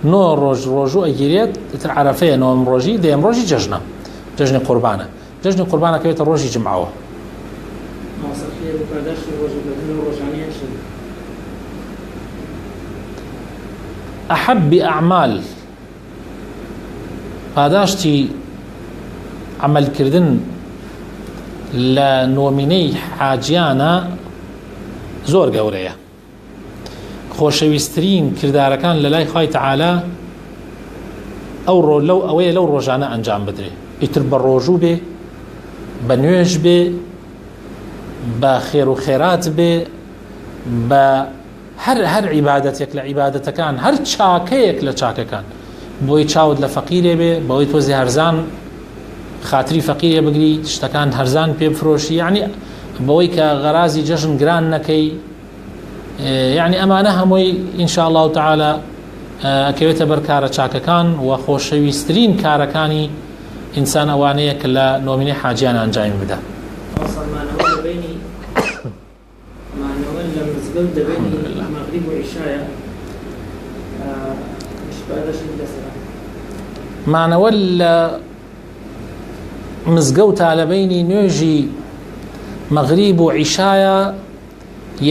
9 ڕۆژ ڕۆژوو ئەگیرێت تر عەرەفەیە 9م ڕۆژی، دەیەم ڕۆژی جەژنە، جەژنی قوربانە، جەژنی قوربانەکەوێتە ڕۆژی جمعەوە. أحب أعمال پاداشتی عملکردن لە نۆمینەی حاجیانە زۆر گەورەیە. خۆشەویستترین کردارەکان لە لای خوای تەعالا ئەوەیە لەو ڕۆژانە ئەنجام بدرێ، ئیتر بە ڕۆژوو بێ، بە نوێژ بێ، بە خێر و خێرات بێ، بە هەر عیبادەتێک لە عیبادەتەکان، هەر چاکەیەک لە چاکەکان، بۆی چاوت لە فەقیرێ بێ، بەوەی تۆزی هەرزان خاتری فەقیرێ بگری، شتەکان هەرزان پێ بفرۆشی، یعنی بەوەی کە غەرازی جەژن گران نەکەی، یعنی ئەمانە هەمووی ئینشاءالله تعالی ئەکەوێتە بەر کارە چاکەکان و خۆشەویستترین کارەکانی ئینسان ئەوانەیە کە لە نۆمینەی حاجیان ئەنجام بدە. مانەوە لە مزگەوتە لە بینی نوێژی مەغریب و عیشایە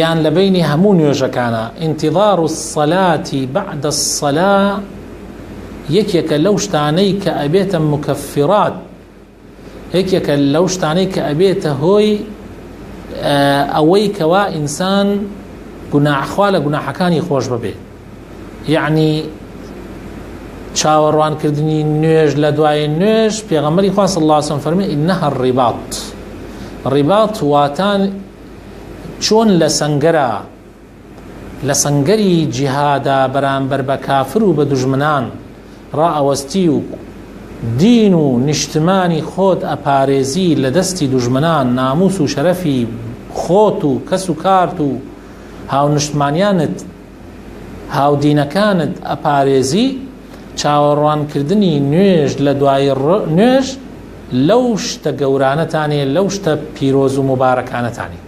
یان لە بینی هەموو نوێژەکانە. انتظار الصلاة بعد الصلاة یەکێکە لەو شتانەی کە ئەبێتە مکەفرات، یەکێکە لەو شتانەی کە ئەبێتە هۆی ئەوەی کەوا ئینسان گوناحخوا لە گوناحەکانی خۆش ببێ. یعنی چاوەڕوانکردنی نوێژ لە دوای نوێژ پێغەمبەری خوا صلی الله علیه وسلم فەرمێ ئینەها الڕیباط، ڕیباط واتان چۆن لە سەنگەرە، لە سەنگەری جیهادا بەرامبەر بە کافر و بە دوژمنان ڕائەوەستی و دین و نیشتمانی خۆت ئەپارێزی لە دەستی دوژمنان، ناموس و شەرەفی خۆت و کەس و کارت و هاونیشتمانیانت هاودینەکانت ئەپارێزی، چاوەڕوانکردنی نوێژ لە دوای نوێژ لەو شتە گەورانەتانێ، لەو شتە پیرۆز و مبارەکانەتانی.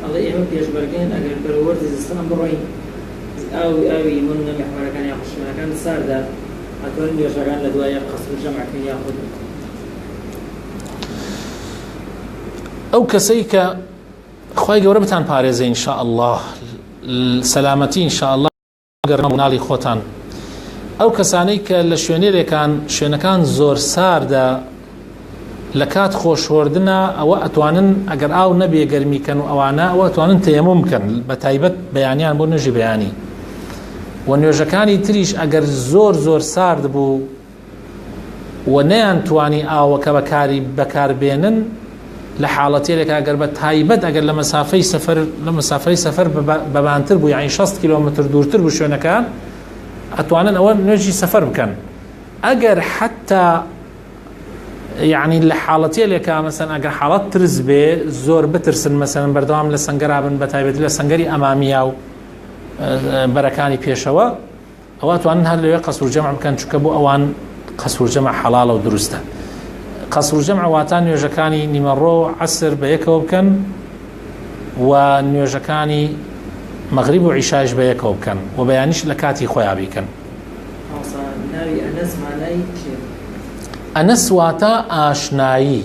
ئەڵێ ئێمە پێشبەرگەین ئەگەر بەروەردی زستان بڕۆین ئاوی من لە میحوارەکان یا خشمەکان ساردا ئەتوانین نوێژەکان لە دوای قەسر جەمعەکەین یاخود ئەو کەسەی کە خوای گەورە بتان پارێزە ئینشاءالله، سەلامەتی ئینشاءالله گەڕنە مناڵی خۆتان. ئەو کەسانەی کە لە شوێنەکان زۆر ساردا لە کات خۆشوەردنە، ئەوە ئەتوانن ئەگەر ئاو نەبێ گەرمیکەن و ئەوانە ئەوە ئەتوانن تەیەموم بکەن بە تایبەت بەیانیان بۆ نوێژی بەیانی. و نوێژەکانی تریش ئەگەر زۆر سارد بوو و نەیان توانی ئاوەکە بەکاربێنن لە حاڵەتێکە ئەگەر بە تایبەت ئەگەر لە مەسافەی سەفەر بەبانتر بوو، یعنی 60 کیلۆمتر دوورتر بوو شوێنەکان، ئەتوانن ئەوە نوێژی سەفەر بکەن. ئەگەر حتا یعنی لە حاڵەتێکە مەسەن ئەگەر حاڵەت ترس بێ زۆر بترسن، مەسەن بەردەوام لە سەنگەرا بن بە تایبەت لە سەنگەری ئەمامیا و بەرەکانی پێشەوە، ئەوە توانن هەر لەوێ قەسر جەمع بکەن، چونکە بۆ ئەوان قەسر جەمع حەڵاڵە و دروستە. قەسر جەمع واتان نوێژەکانی نیمەڕۆ عەسر بە یەکەوە بکەن و نوێژەکانی مەغریب و عیشاش بە یەکەوە بکەن و بەیانیش لە کاتی خۆیان بیکەن. ئەنەس واتە ئاشنایی،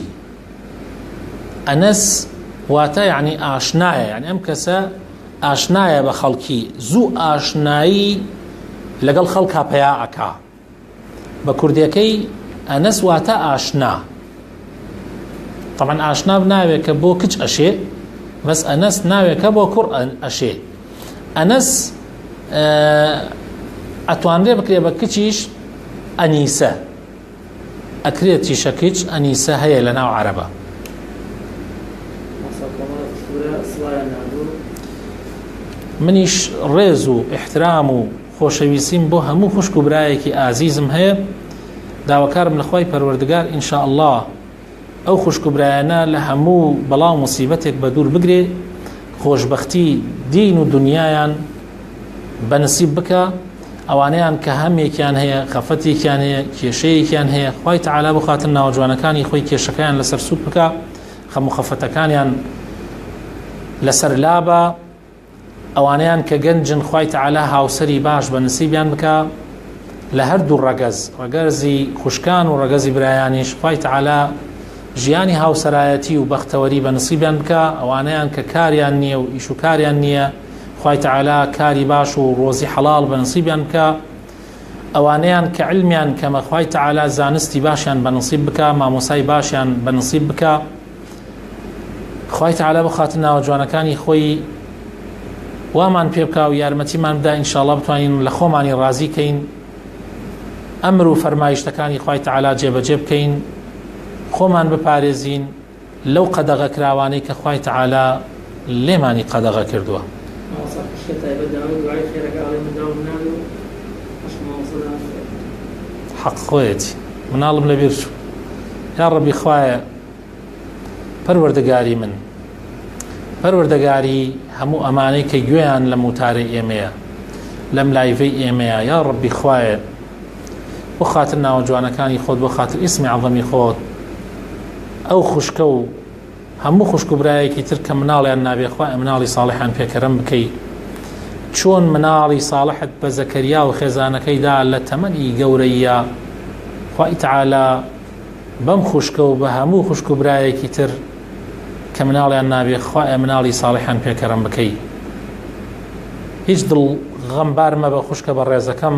ئەنەس واتە یعنی ئاشنایە، یعنی ئەم کەسە ئاشنایە بە خەڵکی، زوو ئاشنایی لەگەڵ خەڵکا پەیا ئەکا. بە کوردیەکەی ئەنەس واتە ئاشنا. طبعا ئاشنا ناوێت کە بۆ کچ ئەشێ، بەس ئەنەس ناوێت کە بۆ کوڕ ئەشێ. ئەنەس ئەتوانرێ بکرێ بە کچیش ئەنیسە، ئەکرێت تیشە کچ ئەنیسە هەیە لە ناو عەرەبە. منیش ڕێز و احترام و خۆشەویستیم بۆ هەموو خوشک و برایەکی ئازیزم هەیە، داواکارم لە خوای پەروەردگار ئینشاءالله ئەو خوشک و برایانە لە هەموو بەڵاو موسیبەتێک بە دوور بگرێ، خۆشبەختی دین و دنیایان بەنسیب بکە، ئەوانەیان کە هەمێکیان هەیە خەفەتێکیان هەیە کێشەیەکیان هەیە خوای تەعالا بخاتن ناوجوانەکانی خۆی کێشەکەیان لەسەر سوود بکە خەم و خەفەتەکانیان لەسەر لابە ئەوانەیان کە گەنجن خوای تەعالا هاوسەری باش بە نسیبیان بکە لە هەردوو ڕەگەزی خوشکان و ڕەگەزی برایانیش خوای تەعالا ژیانی هاوسەرایەتی و بەختەوەری بە نسیبیان بکە ئەوانەیان کە کاریان نییە و ئیش و کاریان نییە خوای تەعالا کاری باش و ڕۆزی حەڵاڵ بە نسیبیان بکە ئەوانەیان کە علمیان کەمە خوای تەعالا زانستی باشیان بە نسیب بکە مامۆسای باشیان بە نسیب بکە خوای تەعالا بخاتن ناوجوانەکانی خۆی وامان پێ بکە و یارمەتیمان بدە ئینشاءڵڵا بتوانین لە خۆمانی ڕازی کەین ئەمر و فەرمایشتەکانی خوای تەعالا جێبەجێ بکەین خۆمان بپارێزین لەو قەدەغە کراوانەی کە خوای تەعالا لێمانی قەدەغە کردووە حەق خۆیەتی مناڵم لەبیر چوو یا ڕەبی خوایە پەروەردەگاری من پەروەردەگاری هەموو ئەمانەی کە گوێیان لە موتارەی ئێمەیە لەم لایڤەی ئێمەیە یا ڕەبی خوایە بۆ خاتر ناوجوانەکانی خۆت بۆ خاتر ئیسمی عەظەمی خۆت ئەو خوشکە و هەموو خوشک و برایەکی تر کە مناڵیان نابێ خوایە مناڵی ساڵحیان پێکەرەم بکەی چۆن مناڵی ساڵحت بە زەکەریا و خێزانەکەیدا لە تەمەنی گەورەیە خوای تەعالا بەم خوشکە و بە هەموو خوشک و برایەکی تر کە مناڵیان نابێ خوایە مناڵی ساڵحیان پێکەرەم بکەی هیچ دڵ غەمبار مەبە خوشکە بە ڕێزەکەم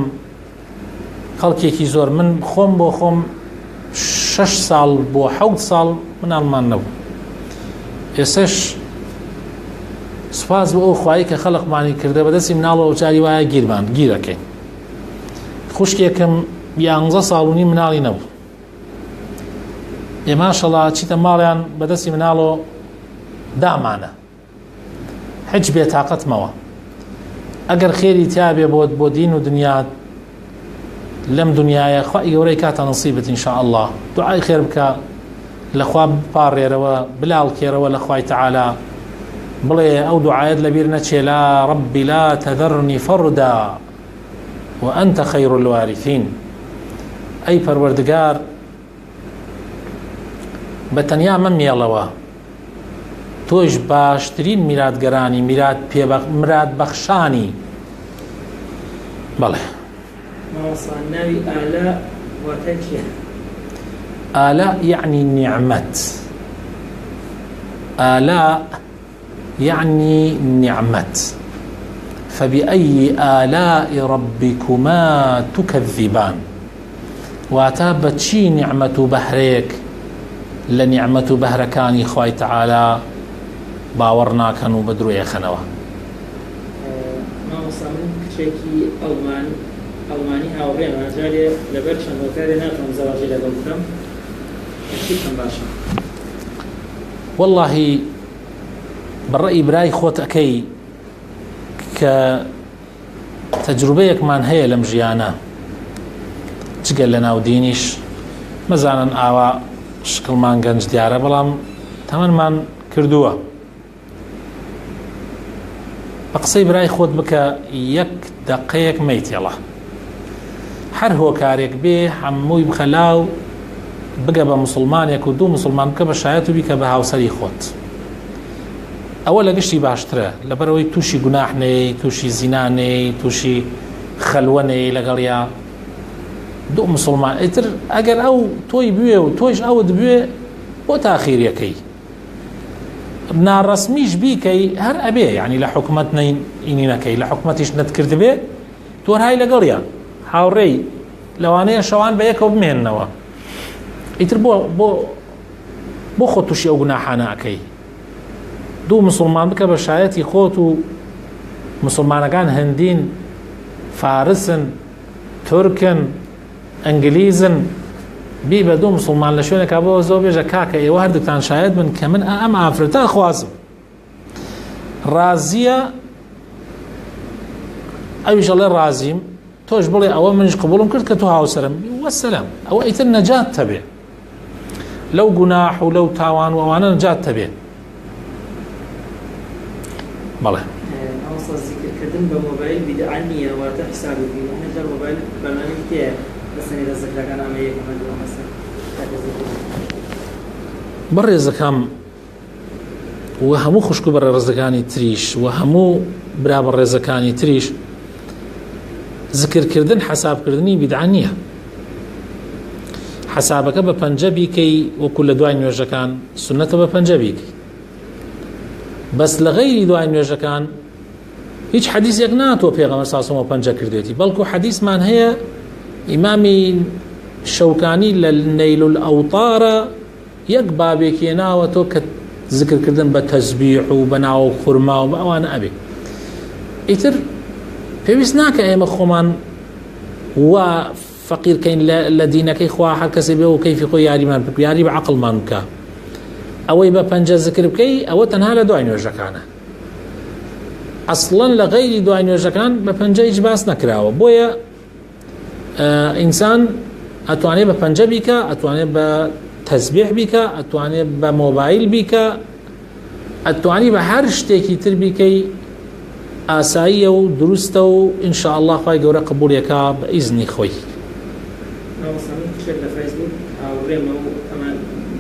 خەڵکێکی زۆر من خۆم بۆ خۆم 6 ساڵ بۆ 7 ساڵ مناڵمان نەبوو ئێسش سوپاس بۆ ئەو خوایی کە خەڵقمانی کردە بەدەستی مناڵەوە جاری وایە گیرەکەین خوشکێکم 11 ساڵ و نیم مناڵی نەبوو ئێ ماشەڵڵا چیتە ماڵیان بەدەستی مناڵەوە دامانە هیچ بێتاقەتمەوە ئەگەر خێری تیا بێ بۆ دین و دنیات لەم دنیاە خوای گەورەی کاتە نەسیبت ئینشاءالله دوعای خێر بکە لەخوا بپاڕێرەوە بلاڵکێرەوە لە خوای تەعالا بڵێ ئەو دوعایەت لەبیر نەچێ لا ربی لا تذرنی فردا وأنت خير الوارثين ئەی پەروەردگار بە تەنیا مەمێڵەوە تۆش باشترین میراتگەرانی مرات بەخشانی بەڵێ ناوی ئالا واتە چییە؟ آلاء يعني نعمة آلاء يعني نعمة فبأي آلاء ربكما تكذبان واتا بچی نعمة بهرێک لە نعمة بەهرەکانی خوای تەعالا باوەڕ ناکەن و بە درۆیە خەنەوە مامۆستا من کچێکی ئەڵمانی هاوڕێمە جارێ لەبەر چەند وەکارێ ناتوانم زەواجی لەگەڵ بکەم چیکەم باشە؟ واللهی بەڕێی برای خۆت ئەەکەی کە تەجروبەیەکمان هەیە لەم ژیانە جگەل لە ناو دینیش مەزانن ئاوا شکڵمان گەنج دیارە بەڵام تەمەنمان کردووە بە قسەی برای خۆت بکە یەک دەقەیەک مەیتێڵە هەر هۆکارێک بێ هەمووی بخەلاو بگە بە مسلمانێک و دوو مسلمان بکە بە شایەت و بیکە بە هاوسەری خۆت ئەوە لە گشتی باشترە لەبەرەوەی تووشی گوناح نەی تووشی زینا نەی تووشی خەلوە نەی لەگەڵیا دوو مسلمان ئیتر ئەگەر ئەو تۆی بوێ و تۆیش ئەوت بوێ بۆ تاخیریەکەی ناڕەسمیش بیکەی هەر ئەبێ یعنی لە حکومەت نەینینەکەی لە حکومەتیش نەتکرد بێ تۆر های لەگەڵیان هاوڕێی لەوانەیە شەوان بە یەکەوە بمێننەوە ئیتر بۆ خۆ تووشی ئەو گوناحانەکەی دوو مسلمان بکە بە شایەتی خۆت و مسلمانەکان هەندین فارسن تورکن ئەنگلیزن بی بە دوو مسلمان لە شوێنێکا بۆ زۆر بێژە کاکە ئێوە هەردووتان شایەت بن کە من ئەم ئافرەتە خوازم ڕازیە ئەویش ئەڵێ ڕازیم تۆش بڵێ ئەوە منش قبوڵم کرد کە تۆ هاوسەرم وەسەلام ئەوە ئیتر نەجات تەبێ لەو گوناح و لەو تاوان و ئەوانە نەجات تەبێ بەڵێ ئەوسا زیکردن زەکردن بە مۆبایل بیدعە نییە واتە حسابێکی یعنی هەر مۆبایل بەرنامەیەک تێیە بەسەنی دەست زەکراکان ئەمە یەکەمە دووەمە سەر بەڕێزەکەم و هەموو خوشک و بەڕێ ڕێزەکانی تریش و هەموو برا بەڕێزەکانی تریش ذکرکردن حسابکردنی بیدعە نییە. حسابەکە بە پەنجە بیکەی وەکو لە دوای نوێژەکان سنەتە بە پەنجە بیکەی، بەس لە غەیری دوای نوێژەکان هیچ حەدیثێک ناتوە پێغەمبەر صلی الله علیه و سلم پەنجە کردێتی، بەڵکو حەدیثمان هەیە ئیمامی شەوکانی لە نەیل الأوطارە یەک بابێکی هێناوەتەوە کە ذکرکردن بە تەسبیح و بە ناو خورما و بە ئەوانە ئەبێ. ئیتر پێویست ناکە ئێمە خۆمان وا فەقیرکەین لە دینەکەی خوا هەر کەسێ بێ و کەیفی خۆی یاریمان بکە، یاری بە عەقڵمان بکە. ئەوەی بە پەنجە ذکر بکەی ئەوە تەنها لە دوای نوێژەکانە، ئەسڵەن لە غەیری دوای نوێژەکان بە پەنجە هیچ باس نەکراوە. بۆیە ئینسان ئەتوانێت بە پەنجە بیکە، ئەتوانێت بە تەسبیح بیکە، ئەتوانێت بە مۆبایل بیکە، ئەتوانی بە هەر شتێکی تر بیکەی، ئاساییە و دروستە و ئینشاء الله خوای گەورە قبوڵیەکە بە ئیزنی خۆی. لە فەیسبوک هاوڕێمە و ئەمان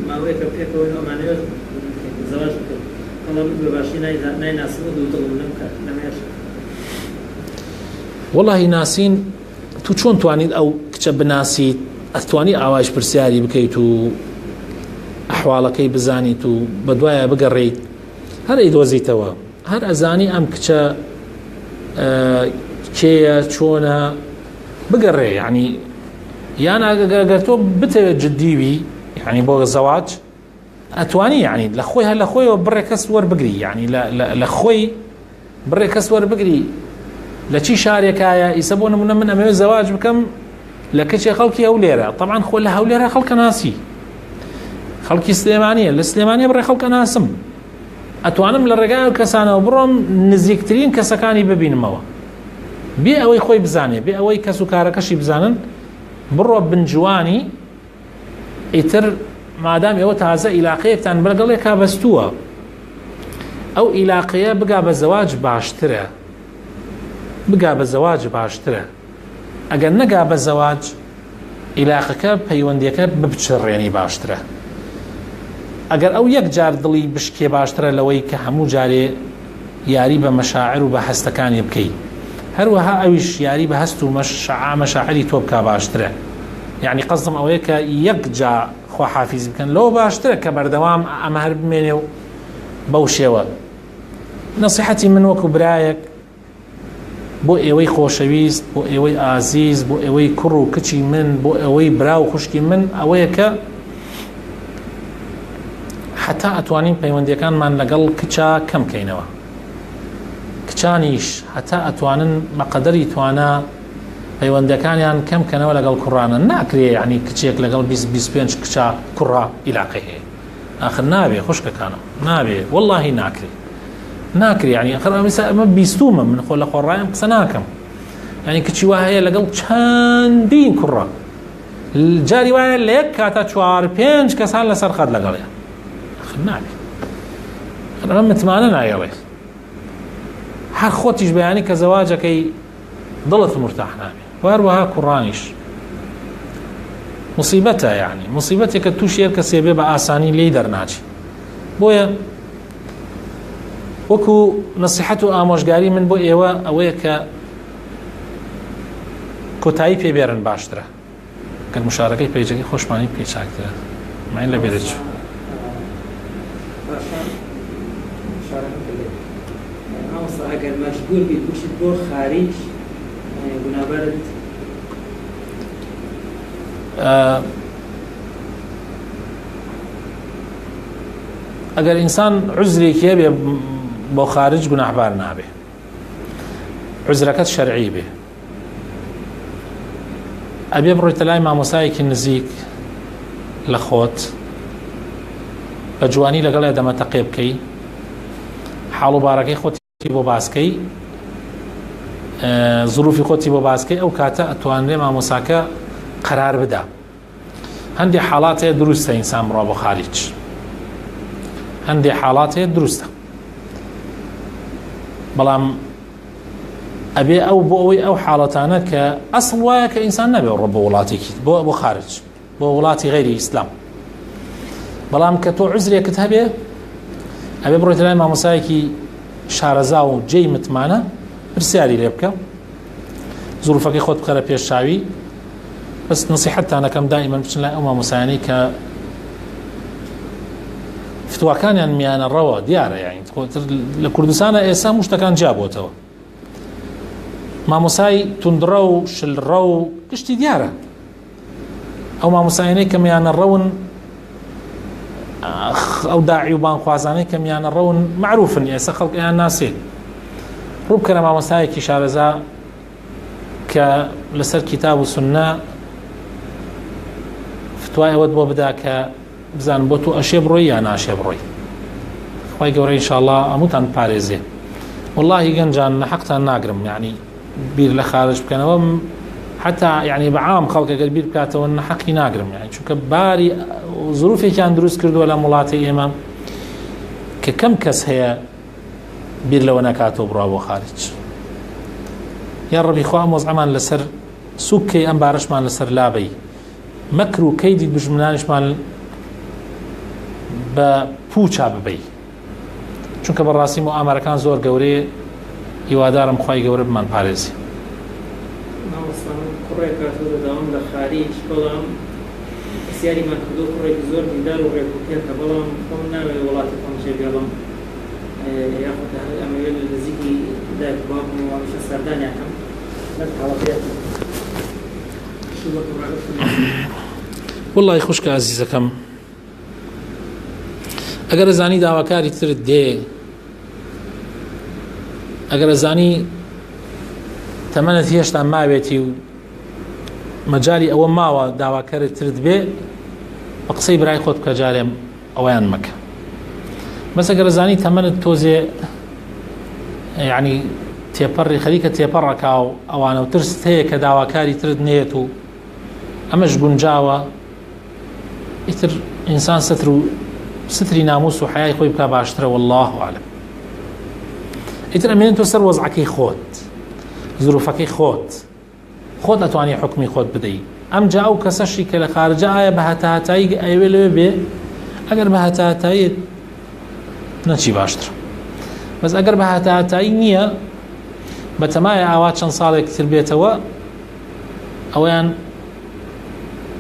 ماوەیەکە پێکەوەی ئەمانەوێت زەواج بکەن، ئەڵام بە باشی نایناسم و دووتەڵم نەمکات نەمێش. وەڵاهی ناسین تو چۆن توانیت ئەو کچە بناسیت، ئەتوانی ئاوایش پرسیاری بکەیت و ئەحواڵەکەی بزانیت و بە دوایە بگەڕێیت، هەر ئەیدۆزیتەوە، هەر ئەزانی ئەم کچە کێیە چۆنە بگەڕێ. یعنی یان ئەگەر تۆ بتەوێت جددیوی یعنی بۆ زەواج ئەتوانی یعنی لە خۆی هەر لە خۆیەوە بڕێ کەس وەربگری، یعنی لە خۆی بڕێ کەس وەربگری لە چی شارێکایە ئیسە بۆ نمونە من ئەمەوێت زەواج بکەم لە کەچێ خەڵکی هەولێرە، طبعا خۆ لە هەولێرە خەڵکە ناسی، خەڵکی سلێمانیە، لە سلێمانیە بڕێ خەڵکە ناسم، ئەتوانم لە ڕێگای کەسانەوە بڕۆم نزیکترین کەسەکانی ببینمەوە، بێ ئەوەی خۆی بزانێ، بێ ئەوەی کەس و کارەکەشی بزانن، بڕۆ بنجوانی. ئیتر مادام ئێوە تازە ئیلاقەیەکتان بەرگەڵێکا بەستووە، ئەو ئیلاقەیە بگا بە زەواج باشترە، بگا بە زەواج باشترە. ئەگەر نەگا بە زەواج ئیلاقەکە پەیوەندیەکە ببچڕێنی باشترە. ئەگەر ئەو یەک جار دڵی بشکێ باشترە لەوەی کە هەموو جارێ یاری بە مەشاعر و بە هەستەکانی بکەی، هەروەها ئەویش یاری بە هەست و مەشاعری تۆ بکا باشترە. یعنی قەزم ئەوەیە کە یەک جا خواحافیز بکەن لەوە باشترە کە بەردەوام ئەمە هەر بمێنێ و بەو شێوە. نەسیحەتی من وەکو برایەک بۆ ئێوەی خۆشەویست، بۆ ئێوەی ئازیز، بۆ ئێوەی کوڕ و کچی من، بۆ ئەوەی برا و خوشکی من، ئەوەیە کە حتا ئەتوانین پەیوەندیەکانمان لەگەڵ کچا کەم بکەینەوە. کچانیش هەتا ئەتوانن بەقەدەری توانە پەیوەندەکانیان کەم کەنەوە لەگەڵ کوڕانە. ناکرێ یعنی کچێک لەگەڵ 20-25 کچا کوڕا ئیلاقی هەیە، ئاخر نابێ خوشکەکانم، نابێ وەڵڵاهی ناکرێ یعنی ئەخر ئەمە بیستومە من خۆ لە خۆڕایم قسە ناکەم. یعنی کچی وا هەیە لەگەڵ چەندین کوڕە، جاری وایە لە یەک کاتە 4-5 کەسان لەسەر خەت لەگەڵیان، ئەخر نابێ، ئەمە متمانە نایەوێت. هەر خۆتیش بەیانی کە زەواجەکەی دڵت مرتاح نابێ، وهروەها کوڕانیش مصیبەتە، یعنی مصیبەتێکە تووش هەر کەسێ بێ بە ئاسانی لێی دەرناچی. بۆیە وەکو نەسیحەت و ئامۆژگاری من بۆ ئێوە ئەوەیە کە کۆتایی پێبێرن باشترە، کە مشارەکەی پێیجەکەی خۆشمانی پێ چاکترە. ماین لە بێرە چوو ئەگەر مەجبور بیت بچیت بۆ خارج گونابەرت ئەگەر ئینسان عوزرێکی هەبێ بۆ خارج گوناحبار نابێ، عوزرەکەت شەرعی بێ، ئەبێ بڕۆیتە لای مامۆسایەکی نزیک لە خۆت بە جوانی لەگەڵ دەمەتەقێ بکەی، حاڵ و بارەکەی خۆتی بۆ باسکەی، زروفی خۆتی بۆ باسکەی، ئەو کاتە ئەتوانرێ مامۆساکە قەرار بدا. هەندێک حاڵات هەیە دروستە ئینسان بڕوا بۆ خارج، هەندێک حاڵات هەیە دروستە، بەڵام ئەبێ ئەو بۆ ئەوەی ئەو حاڵەتانە کە ئەسڵ وایە کە ئینسان نەبێ ڕۆ بە وڵاتێکی بۆ خارج بۆ وڵاتی غەیری ئیسلام، بەڵام کە تۆ عوزرێکت هەبێ ئەبێ بڕۆیتە لای مامۆسایەکی شارەزا و جێی متمانە پرسیاری لێ بکە، زوروفەکەی خۆت بخەرە پێشچاوی. بەس نسیحەتتانەکەم دائیمەن بچن لای ئەو مامۆسایانەی کە فتواکانیان میانە ڕەوە دیارە، یانی لە کوردستانە ئێستا هەموو شتەکان جیابۆتەوە، مامۆسای توندڕە و شلڕە و گشتی دیارە. ئەو مامۆسایانەی کە میانە ڕەون، ئەو داعی و بانخوازانەی کە میانە ڕەون معروفن، ئێستا خەڵکیان ناسێت. ڕوو بکەرە مامۆسایەکی شارەزا کە لەسەر کتاب و سونە فتوای ئەوەت بۆ بدا کە بزان بۆ تۆ ئەشێ بڕۆی یا ناشێ بڕۆی. خوای گەورە ئینشاءالله هەمووتان پارێزێ. واللهی گەنجان نەحەقتان ناگرم، یعنی بیر لە خارج بکەنەوە، حتا یعنی بەعام خەڵک ئەگەر بیر بکاتەوە نەحەقی ناگرم، یعنی چونکە باری زروفێکیان دروست کردووە لە وڵاتی ئێمە کە کەم کەس هەیە بیر لەوە نەکاتەوە بڕوا بۆ خارج. یا ڕەبی خوا مۆزعەمان لەسەر سوکەی ئەم بارەشمان لەسەر لابەی، مەکر و کەیدی دوژمنانیشمان بە پوچا ببەی، چونکە بەڕاستی مؤامەرەکان زۆر گەورەیە. هیوادارم خوای گەورە بمان پارێزی. کوڕێکە دەداوام لە خارج، بەڵام پرسیاریمان کردو کوڕێکی زۆر دیندار و ڕێکوپێکە، بەڵام خۆم ناوێت وڵاتی خۆم جێبێڵم یاخود ئەمەوێت لە نزیکی دایک و باوکم و هەمیشە سەردانیاکەم لەم حاڵەتەیە. وڵڵی خوشکە عەزیزەکەم، ئەگەر ئەزانی داواکاری ترت دێ، ئەگەر ئەزانی تەمەنت هێشتا ماوێتی و مەجای ئەوە ماوە داواکارت ترت بێ، بە قسەی برای خۆت بکە جارێم ئەوەیان مەکە. بەس ئەگەر ئەزانی تەمەنت تۆزێ یعنی تێپەڕی خەریکە تێپەڕەکا و ئەوانە و ترست هەیە کە داواکاری ترت نێت و ئەمەش گونجاوە، ئیتر ئینسان ستری ناموس و حیای خۆی بکە باشترە. والله ئەعلەم. ئیتر ئەمێنێت تۆ سەر وەزعەکەی خۆت، زروفەکەی خۆت ئەتوانی حکمی خۆت بدەی. ئەمجا ئەو کەسەشی کە لە خارجە ئایا بە هەتاهەتایی ئەوێ لەوێ بێ، ئەگەر بە هەتاهەتایی نەچی باشتر. بەس ئەگەر بە هەتاهەتایی نییە، بەتەمایە ئاوا چەند ساڵێک تر بێتەوە، ئەویان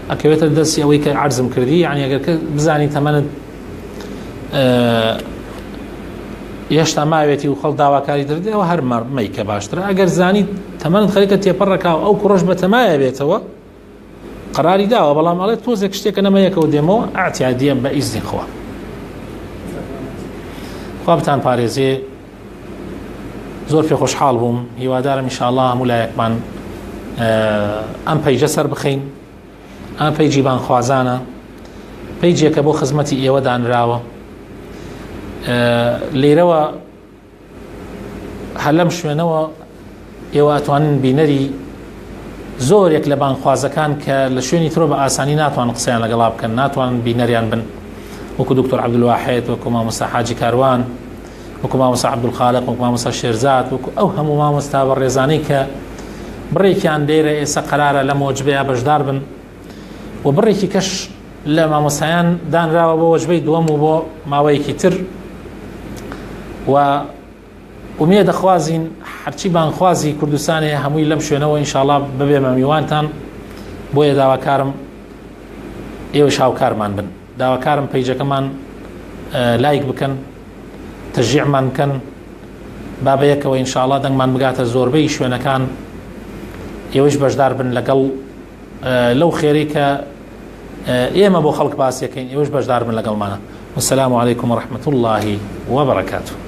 ئەکەوێتە دەستی ئەوەی کە عەرزم کردی. یعنی ئەگەر بزانی تەمەنت هێشتا ماوێتی و خەڵ داواکاری دەردێ، ئەوە هەر مەیکە باشترە. ئەگەر زانی تەمەنت خەریکە تێپەڕەکا و ئەو کوڕەش بەتەمایە بێتەوە، قەراری داوە، بەڵام ئەڵێ تۆزێک شتێکە نەمەیەکەوە دێمەوە، ئەعتیادیە بە ئیزنی خوا. خوا بتان پارێزێ. زۆر پێ خۆشحاڵ بووم. هیوادارم ئینشاءالله هەموو لایەکمان ئەم پەیجە سەر بخەین. ئەم پەیجی بانخوازانە، پەیجێکە بۆ خزمەتی ئێوە دانراوە. لێرەوە هەر لەم شوێنەوە ئێوە ئەتوانن بینەری زۆرێک لە بانخوازەکان کە لە شوێنی ترۆ بە ئاسانی ناتوان قسەیان لەگەڵا بکەن، ناتوانن بینەریان بن، وەکو دکتۆر عەبدولواحید، وەکو مامۆستا حاجی کاروان، وەکو مامۆستا عەبدولخالق، وەکو مامۆستا شێرزاد، وەکو ئەو هەموو مامۆستا بەڕێزانەی کە بڕێکیان لێرە ئێستا قەرارە لە مۆجبەیە بەشدار بن، و بڕێکی کەش لە مامۆستایان دانراوە بۆ وەجبەی دووەم و بۆ ماوەیەکی تر. و ئومێ دەخوازین هەرچی بانخوازی کوردستانێ هەمووی لەم شوێنەوە ئینشاءالله ببێ مەمیوانتان. بۆیە داواکارم ئێوە شاوکارمان بن، داواکارم پەیجەکەمان لایک بکەن، تەشجیعمان بکەن، بابەیەکەوە ئینشاءالله دەنگمان بگاتە زۆربەی شوێنەکان، ئێوەش بەشدار بن لەگەڵ لەو خێری کە ئێمە بۆ خەڵک باسیەکەین، ئێوەش بەشدار بن لەگەڵمانە. والسلام عليكم ورحمة الله وبركاته.